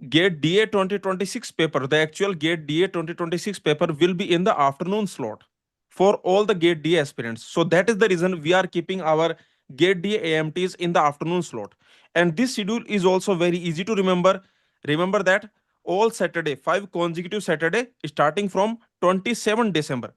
gate da 2026 paper, the actual gate da 2026 paper will be in the afternoon slot for all the gate da aspirants. So that is the reason we are keeping our gate da AIMTs in the afternoon slot. And this schedule is also very easy to remember. Remember that all Saturday, 5 consecutive Saturday starting from 27 December.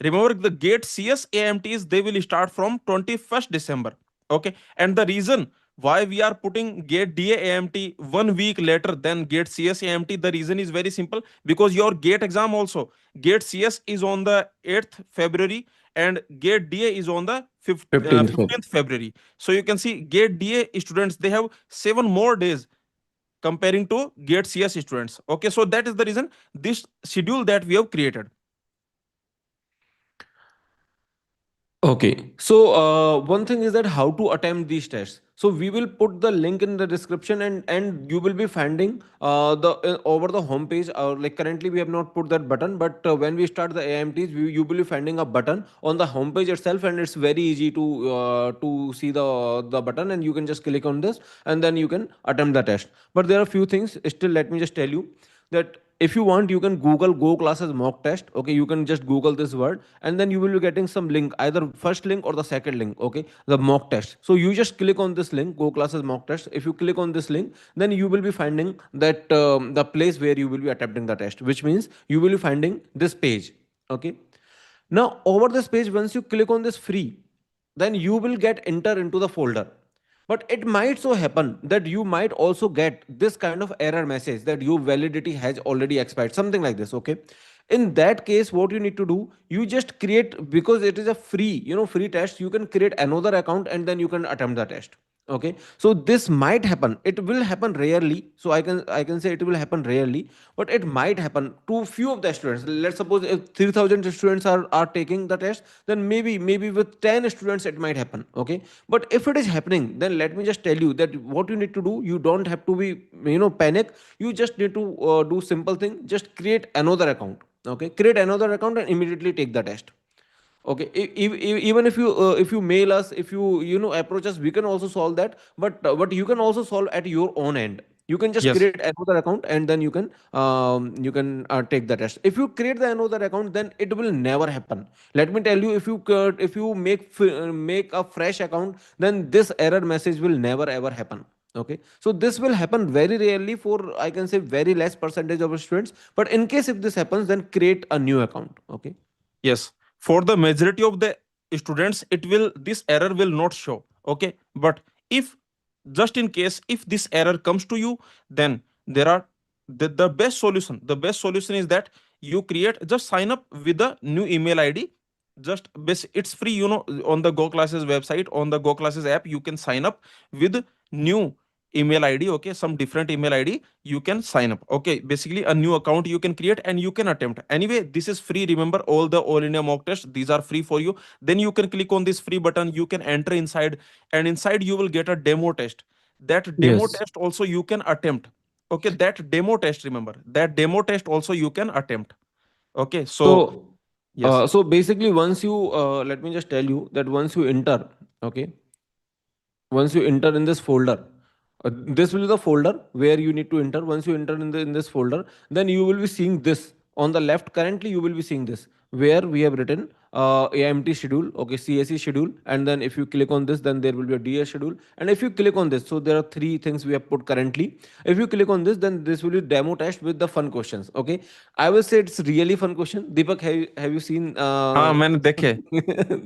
Remember the gate CS AIMTs, they will start from 21st December. Okay, and the reason why we are putting gate da AIMT 1 week later than gate CS AIMT, the reason is very simple, because your gate exam also, gate CS is on the 8th February and gate da is on the 15th Feb. 15th February. So you can see gate da students, they have 7 more days comparing to gate CS students. Okay, so that is the reason this schedule that we have created. Okay, so one thing is that how to attempt these tests. So we will put the link in the description, and you will be finding the over the homepage. Like currently we have not put that button, but when we start the AIMTs, you will be finding a button on the homepage itself, and it's very easy to see the button, and you can just click on this, and then you can attempt the test. But there are a few things still. Let me just tell you that if you want, you can Google go classes mock test. Okay, you can just Google this word, and then you will be getting some link, either first link or the second link. Okay, the mock test. So you just click on this link, go classes mock test. If you click on this link, then you will be finding that the place where you will be attempting the test, which means you will be finding this page. Okay, now over this page, once you click on this free, then you will get enter into the folder. But it might so happen that you might also get this kind of error message that your validity has already expired, something like this. Okay, in that case what you need to do, you just create, because it is a free, free test, you can create another account and then you can attempt the test. Okay, so this might happen, it will happen rarely, so I can say it will happen rarely, but it might happen to few of the students. Let's suppose if 3000 students are taking the test, then maybe with 10 students it might happen. Okay, but if it is happening, then let me just tell you that what you need to do, you don't have to be panic. You just need to do simple thing, just create another account. Okay, create another account and immediately take the test. Okay, even if you mail us, if you approach us, we can also solve that. But you can also solve at your own end. You can just Yes. create another account and then you can take the test. If you create the another account, then it will never happen. Let me tell you, if you make a fresh account, then this error message will never ever happen. Okay, so this will happen very rarely, for I can say very less percentage of students. But in case if this happens, then create a new account. Okay. Yes, for the majority of the students, it will, this error will not show. Okay, but if, just in case if this error comes to you, then there are the best solution. The best solution is that you create, just sign up with a new email ID. Just it's free, on the Go Classes website, on the Go Classes app, you can sign up with new email ID. Okay, some different email ID, you can sign up. Okay, basically a new account you can create and you can attempt. Anyway, this is free. Remember, all India mock tests, these are free for you. Then you can click on this free button, you can enter inside, and inside you will get a demo test. That demo Yes. test also you can attempt. Okay, that demo test, remember, that demo test also you can attempt. Okay, so So, yes. so basically, once you let me just tell you that once you enter, okay, once you enter in this folder, this will be the folder where you need to enter. Once you enter in this folder, then you will be seeing this on the left. Currently, you will be seeing this where we have written. AIMT schedule, okay, CSE schedule, and then if you click on this, then there will be a DS schedule. And if you click on this, so there are three things we have put currently. If you click on this, then this will be demo test with the fun questions. Okay, I will say it's really fun question. Deepak, have you seen हाँ मैंने देखे.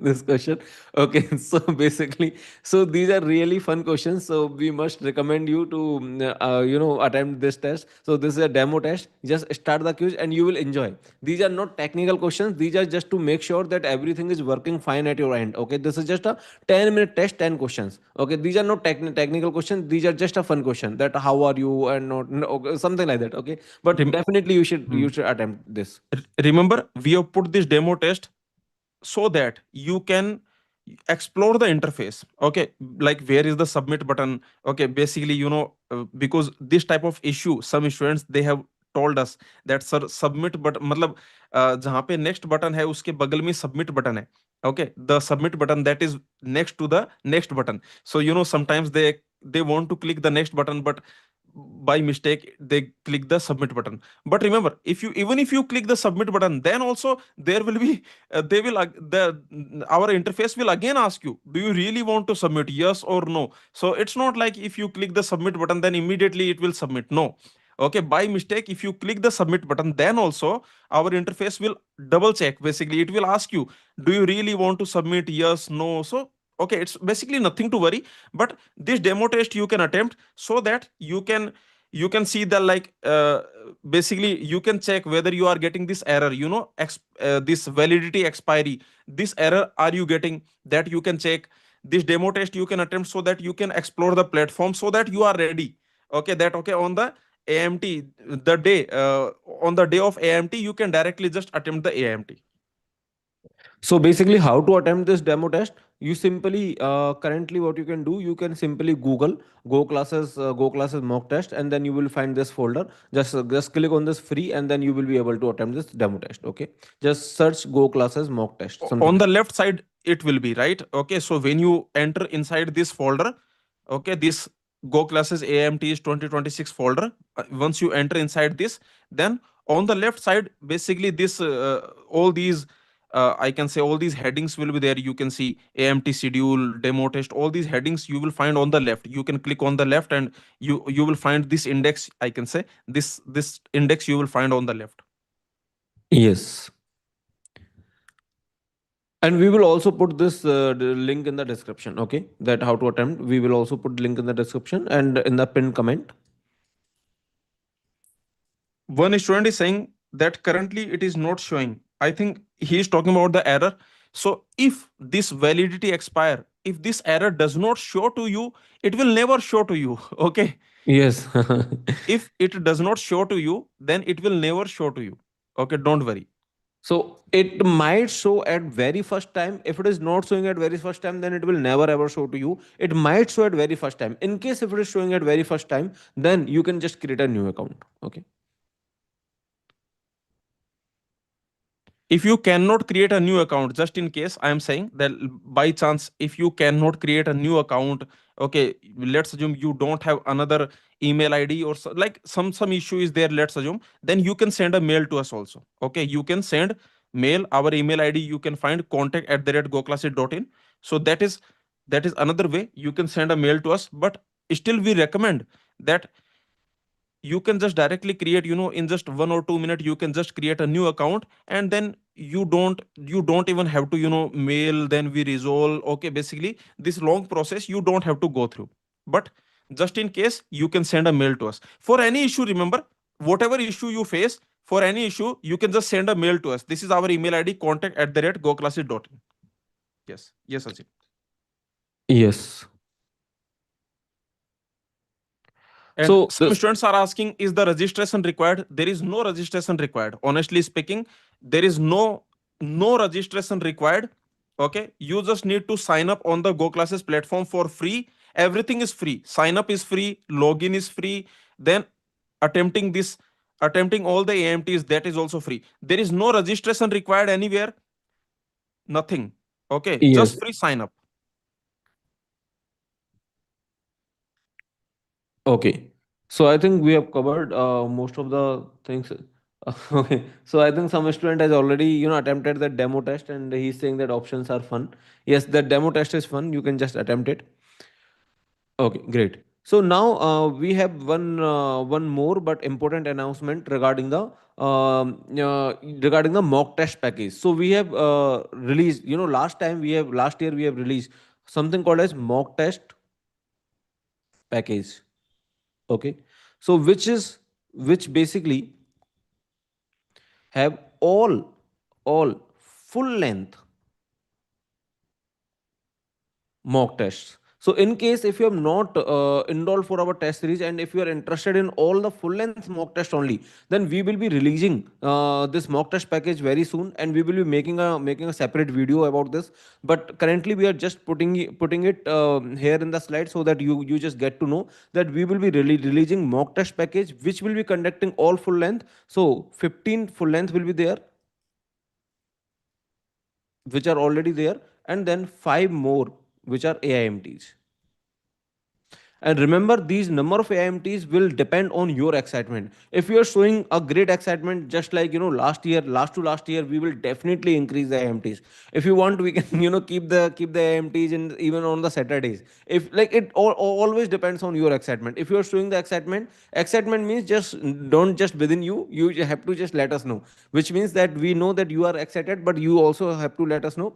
this question? Okay, so basically, so these are really fun questions. So we must recommend you to attempt this test. So this is a demo test. Just start the quiz and you will enjoy. These are not technical questions. These are just to make sure that everything is working fine at your end. Okay, this is just a 10-minute test, 10 questions. Okay, these are not technical questions. These are just a fun question that how are you and not no, okay, something like that. Okay, but Rem- definitely Hmm. you should attempt this. Remember, we have put this demo test so that you can explore the interface. Okay, like where is the submit button? Okay, basically, because this type of issue, some students they have told us that sir submit but मतलब जहाँ पे next button है उसके बगल में submit button है. Okay, the submit button that is next to the next button. So sometimes they want to click the next button, but by mistake they click the submit button. But remember, if you even if you click the submit button, then also there will be they will the our interface will again ask you, do you really want to submit, yes or no? So it's not like if you click the submit button then immediately it will submit. No. Okay, by mistake if you click the submit button, then also our interface will double check. Basically it will ask you, do you really want to submit, yes, no? So okay, it's basically nothing to worry. But this demo test you can attempt so that you can see the like basically you can check whether you are getting this error, this validity expiry, this error are you getting, that you can check. This demo test you can attempt so that you can explore the platform, so that you are ready. Okay, that okay, on the AMT, the day on the day of AMT you can directly just attempt the AMT. So basically, how to attempt this demo test? You simply currently what you can do, you can simply Google Go classes mock test, and then you will find this folder. Just click on this free, and then you will be able to attempt this demo test. Okay, just search Go classes mock test, something On like the left side it will be right. Okay, so when you enter inside this folder, okay, this go classes AMTs 2026 folder, once you enter inside this, then on the left side basically this all these I can say all these headings will be there. You can see AMT schedule, demo test, all these headings you will find on the left. You can click on the left and you will find this index. I can say this index you will find on the left. yes. And we will also put this the link in the description. Okay, that how to attempt. We will also put link in the description and in the pinned comment. One student is saying that currently it is not showing. I think he is talking about the error. So if this validity expire, if this error does not show to you, it will never show to you. Okay, Yes. if it does not show to you, then it will never show to you. Okay, don't worry. So it might show at very first time. If it is not showing at very first time, then it will never ever show to you. It might show at very first time. In case if it is showing at very first time, then you can just create a new account. Okay. If you cannot create a new account, just in case, I am saying that by chance if you cannot create a new account, okay, let's assume you don't have another email ID or like some issue is there, let's assume, then you can send a mail to us also. Okay, you can send mail. Our email ID you can find contact@goclasses.in. So that is another way you can send a mail to us. But still we recommend that you can just directly create, in just 1 or 2 minutes you can just create a new account, and then you don't even have to mail, then we resolve. Okay, basically this long process you don't have to go through. But just in case, you can send a mail to us for any issue. Remember, whatever issue you face, for any issue you can just send a mail to us. This is our email ID, contact@goclasses.in. Yes, yes, Ajit. Yes. And So some the students are asking, is the registration required? There is no registration required. Honestly speaking, there is no registration required. Okay, you just need to sign up on the Go Classes platform for free. Everything is free. Sign up is free. Login is free. Then attempting this, attempting all the AMTs, that is also free. There is no registration required anywhere. Nothing. Okay, yes. just free sign up. Okay. So I think we have covered most of the things. Okay, so I think some student has already attempted the demo test, and he's saying that options are fun. Yes, the demo test is fun. You can just attempt it. Okay, great. So now we have one more but important announcement regarding the mock test package. So we have released, last year we have released something called as mock test package. Okay, so which basically have all full length mock tests. So in case if you have not enrolled for our test series, and if you are interested in all the full length mock test only, then we will be releasing this mock test package very soon, and we will be making a separate video about this. But currently we are just putting it here in the slide, so that you just get to know that we will be releasing mock test package, which will be conducting all full length. So 15 full length will be there, which are already there, and then 5 more which are AIMTs. And remember, these number of AIMTs will depend on your excitement. If you are showing a great excitement, just like last to last year, we will definitely increase the AIMTs. If you want, we can keep the AIMTs in even on the Saturdays. If like it always depends on your excitement. If you are showing the excitement means just don't just within you. You have to just let us know, which means that we know that you are excited, but you also have to let us know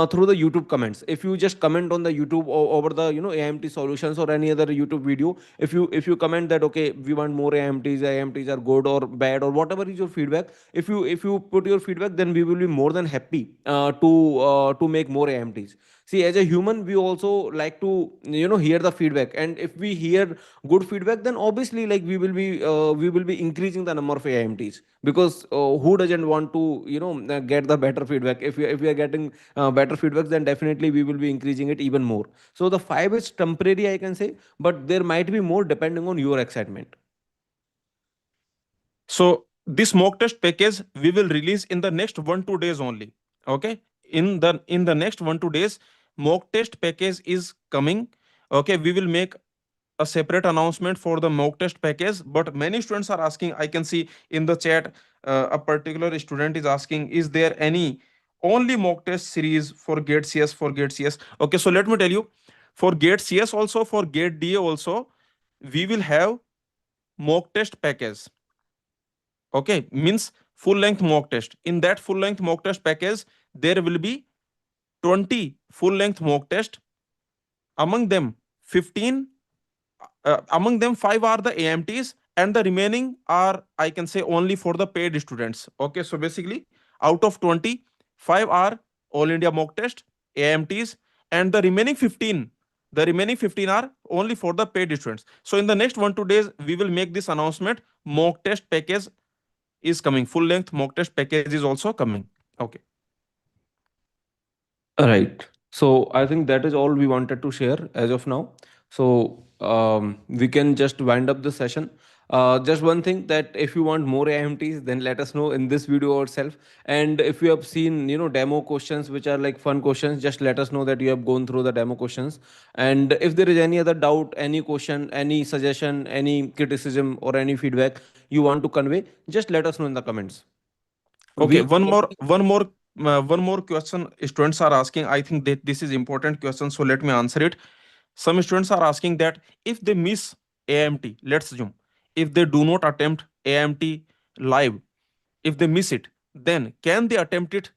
through the YouTube comments. If you just comment on the YouTube over the AMT solutions or any other YouTube video, if you comment that okay, we want more AMTs are good or bad or whatever is your feedback. If you put your feedback, then we will be more than happy to make more AMTs. See, as a human, we also like to hear the feedback, and if we hear good feedback, then obviously like we will be increasing the number of AIMTs, because who doesn't want to get the better feedback. If we are getting better feedbacks, then definitely we will be increasing it even more. So the 5 is temporary, I can say, but there might be more depending on your excitement. So this mock test package we will release in the next 1 2 days only. Okay, in the next 1 2 days, mock test package is coming. Okay, we will make a separate announcement for the mock test package. But many students are asking. I can see in the chat a particular student is asking, is there any only mock test series for gate cs for gate cs? Okay, so let me tell you, for gate cs also, for gate da also, we will have mock test package. Okay, means full length mock test. In that full length mock test package, there will be 20 full length mock test. Among them 15, among them 5 are the AMTs, and the remaining are, I can say, only for the paid students. Okay, so basically out of 20, 5 are all India mock test AMTs, and the remaining 15 are only for the paid students. So in the next 1 2 days we will make this announcement. Mock test package is coming, full length mock test package is also coming. Okay. Right. So I think that is all we wanted to share as of now. So we can just wind up the session. Just one thing, that if you want more AMTs, then let us know in this video itself. And if you have seen, demo questions which are like fun questions, just let us know that you have gone through the demo questions. And if there is any other doubt, any question, any suggestion, any criticism, or any feedback you want to convey, just let us know in the comments. Okay, We one more question students are asking. I think that this is important question, so let me answer it. Some students are asking that if they miss AMT, let's assume, if they do not attempt AMT live, if they miss it, then can they attempt it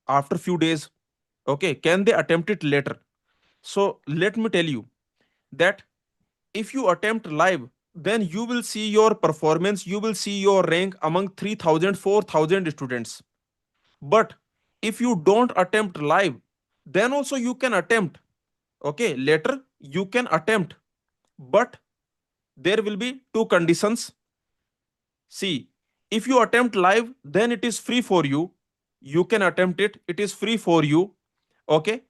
after few days? Okay, can they attempt it later? So let me tell you that if you attempt live, then you will see your performance, you will see your rank among 3000, 4000 students. But if you don't attempt live, then also you can attempt. Okay, later you can attempt, but there will be two conditions. See, if you attempt live, then it is free for you. You can attempt it, it is free for you. Okay,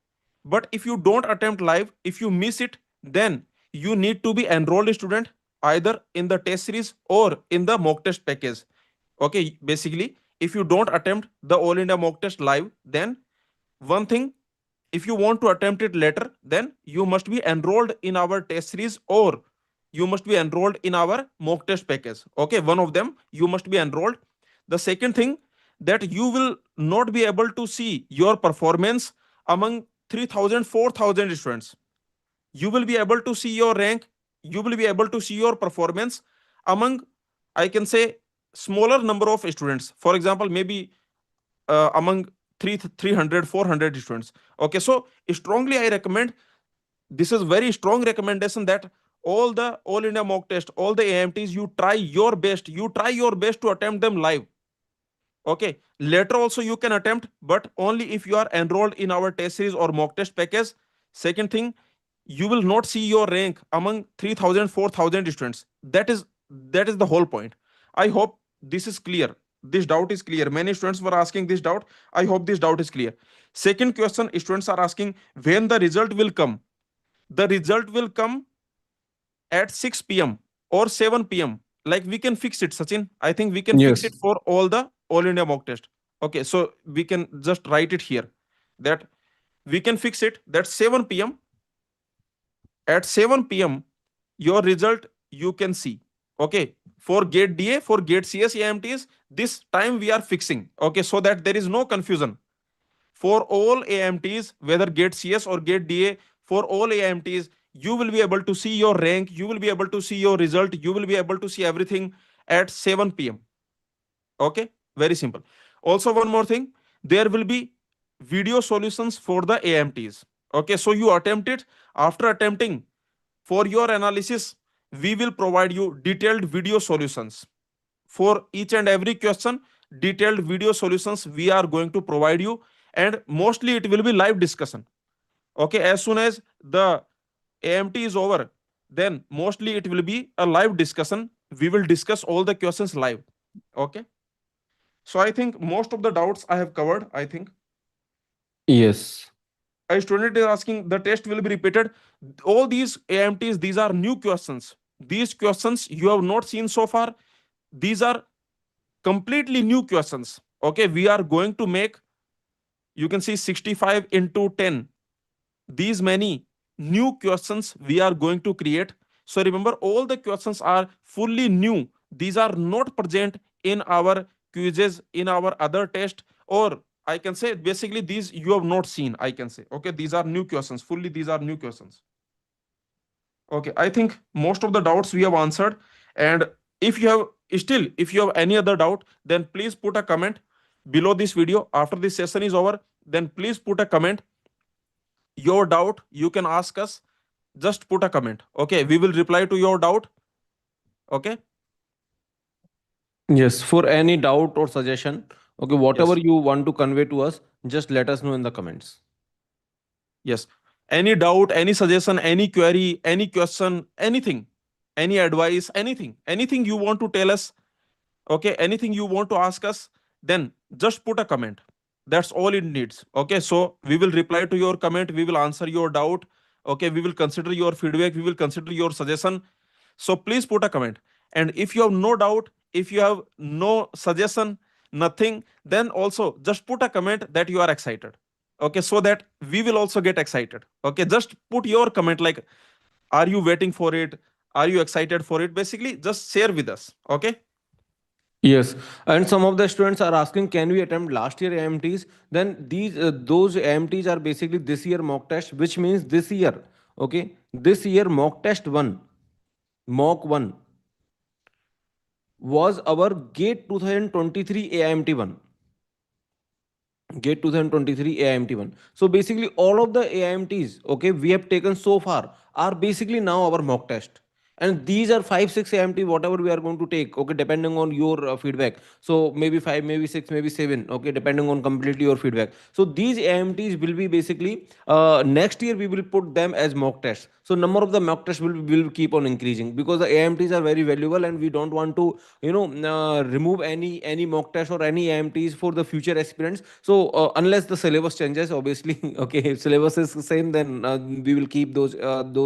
but if you don't attempt live, if you miss it, then you need to be enrolled student either in the test series or in the mock test package. Okay, basically, if you don't attempt the all India mock test live, then one thing, if you want to attempt it later, then you must be enrolled in our test series or you must be enrolled in our mock test package. Okay, one of them you must be enrolled. The second thing, that you will not be able to see your performance among 3000, 4000 students. You will be able to see your rank, you will be able to see your performance among, I can say, smaller number of students. For example, maybe among 300, 400 students. Okay, so strongly I recommend, this is very strong recommendation, that all India mock test, all the AIMTs, you try your best, you try your best to attempt them live. Okay, later also you can attempt, but only if you are enrolled in our test series or mock test package. Second thing, you will not see your rank among 3000, 4000 students. That is the whole point. I hope this is clear. This doubt is clear. Many students were asking this doubt. I hope this doubt is clear. Second question, students are asking when the result will come. The result will come at 6 p.m. or 7 p.m. Like, we can fix it, Sachin. I think we can fix it Yes. for all India mock test. Okay, so we can just write it here, that we can fix it that 7 p.m. At 7 p.m. your result you can see. Okay, for gate DA, for gate CS AMTs, this time we are fixing. Okay, so that there is no confusion. For all AMTs, whether gate CS or gate DA, for all AMTs, you will be able to see your rank, you will be able to see your result, you will be able to see everything at 7 p.m. Okay, very simple. Also, one more thing, there will be video solutions for the AMTs. Okay, so you attempt it. After attempting, for your analysis, we will provide you detailed video solutions for each and every question. Detailed video solutions we are going to provide you, and mostly it will be live discussion. Okay, as soon as the AMT is over, then mostly it will be a live discussion. We will discuss all the questions live. Okay, so I think most of the doubts I have covered. I think Yes. a student is asking the test will be repeated. All these AMTs, these are new questions. These questions you have not seen so far. These are completely new questions. Okay, we are going to make, you can see 65 into 10, these many new questions we are going to create. So remember, all the questions are fully new. These are not present in our quizzes, in our other test, or I can say basically these you have not seen. I can say, okay, these are new questions. Fully, these are new questions. Okay, I think most of the doubts we have answered. And if you have if you have any other doubt, then please put a comment below this video. After this session is over, then please put a comment. Your doubt you can ask us. Just put a comment. Okay, we will reply to your doubt. Okay. Yes. For any doubt or suggestion, okay, whatever Yes. you want to convey to us, just let us know in the comments. Yes. Any doubt, any suggestion, any query, any question, anything, any advice, anything you want to tell us, okay, anything you want to ask us, then just put a comment. That's all it needs. Okay, so we will reply to your comment, we will answer your doubt. Okay, we will consider your feedback, we will consider your suggestion. So please put a comment. And if you have no doubt, if you have no suggestion, nothing, then also just put a comment that you are excited. Okay, so that we will also get excited. Okay, just put your comment, like, are you waiting for it, are you excited for it, basically just share with us. Okay. Yes, and some of the students are asking, can we attempt last year AMTs? Then those AMTs are basically this year mock test, which means this year, okay, this year mock test one, mock one was our gate 2023 AIMT one. Gate 2023 AIMT1. So basically, all of the AIMTs, okay, we have taken so far are basically now our mock test. And these are 5, 6 AIMT, whatever we are going to take, okay, depending on your feedback. So maybe 5, maybe 6, maybe 7, okay, depending on completely your feedback. So these AIMTs will be basically next year we will put them as mock tests. So number of the mock tests will keep on increasing because the AIMTs are very valuable and we don't want to remove any mock test or any AIMTs for the future aspirants. So unless the syllabus changes, obviously, okay, if syllabus is the same, then we will keep those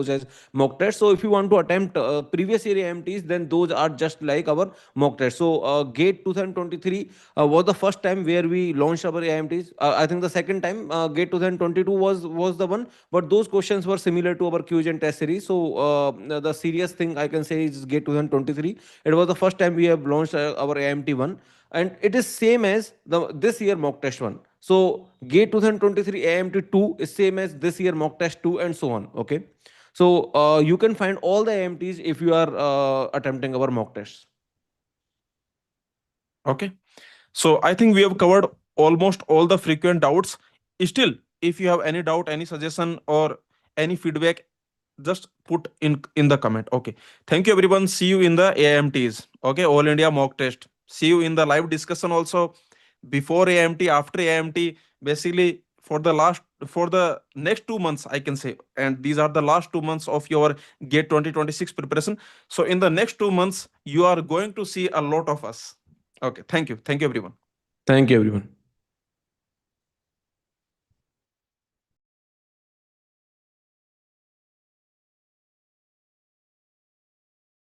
as mock tests. So if you want to attempt previous year AIMTs, then those are just like our mock tests. So Gate 2023 was the first time where we launched our AIMTs. I think the second time Gate 2022 was the one, but those questions were similar to our quiz and test series. So the serious thing I can say is Gate 2023. It was the first time we have launched our AIMT one, and it is same as the this year mock test one. So Gate 2023 AIMT 2 is same as this year mock test 2, and so on. Okay. So you can find all the AIMTs if you are attempting our mock tests. Okay. So I think we have covered almost all the frequent doubts. Still, if you have any doubt, any suggestion, or any feedback, just put in the comment. Okay. Thank you everyone. See you in the AIMTs. Okay. All India mock test. See you in the live discussion also before AIMT, after AIMT. Basically, for the next 2 months, I can say, and these are the last 2 months of your Gate 2026 preparation. So in the next 2 months, you are going to see a lot of us. Okay. Thank you. Thank you everyone. Thank you, everyone.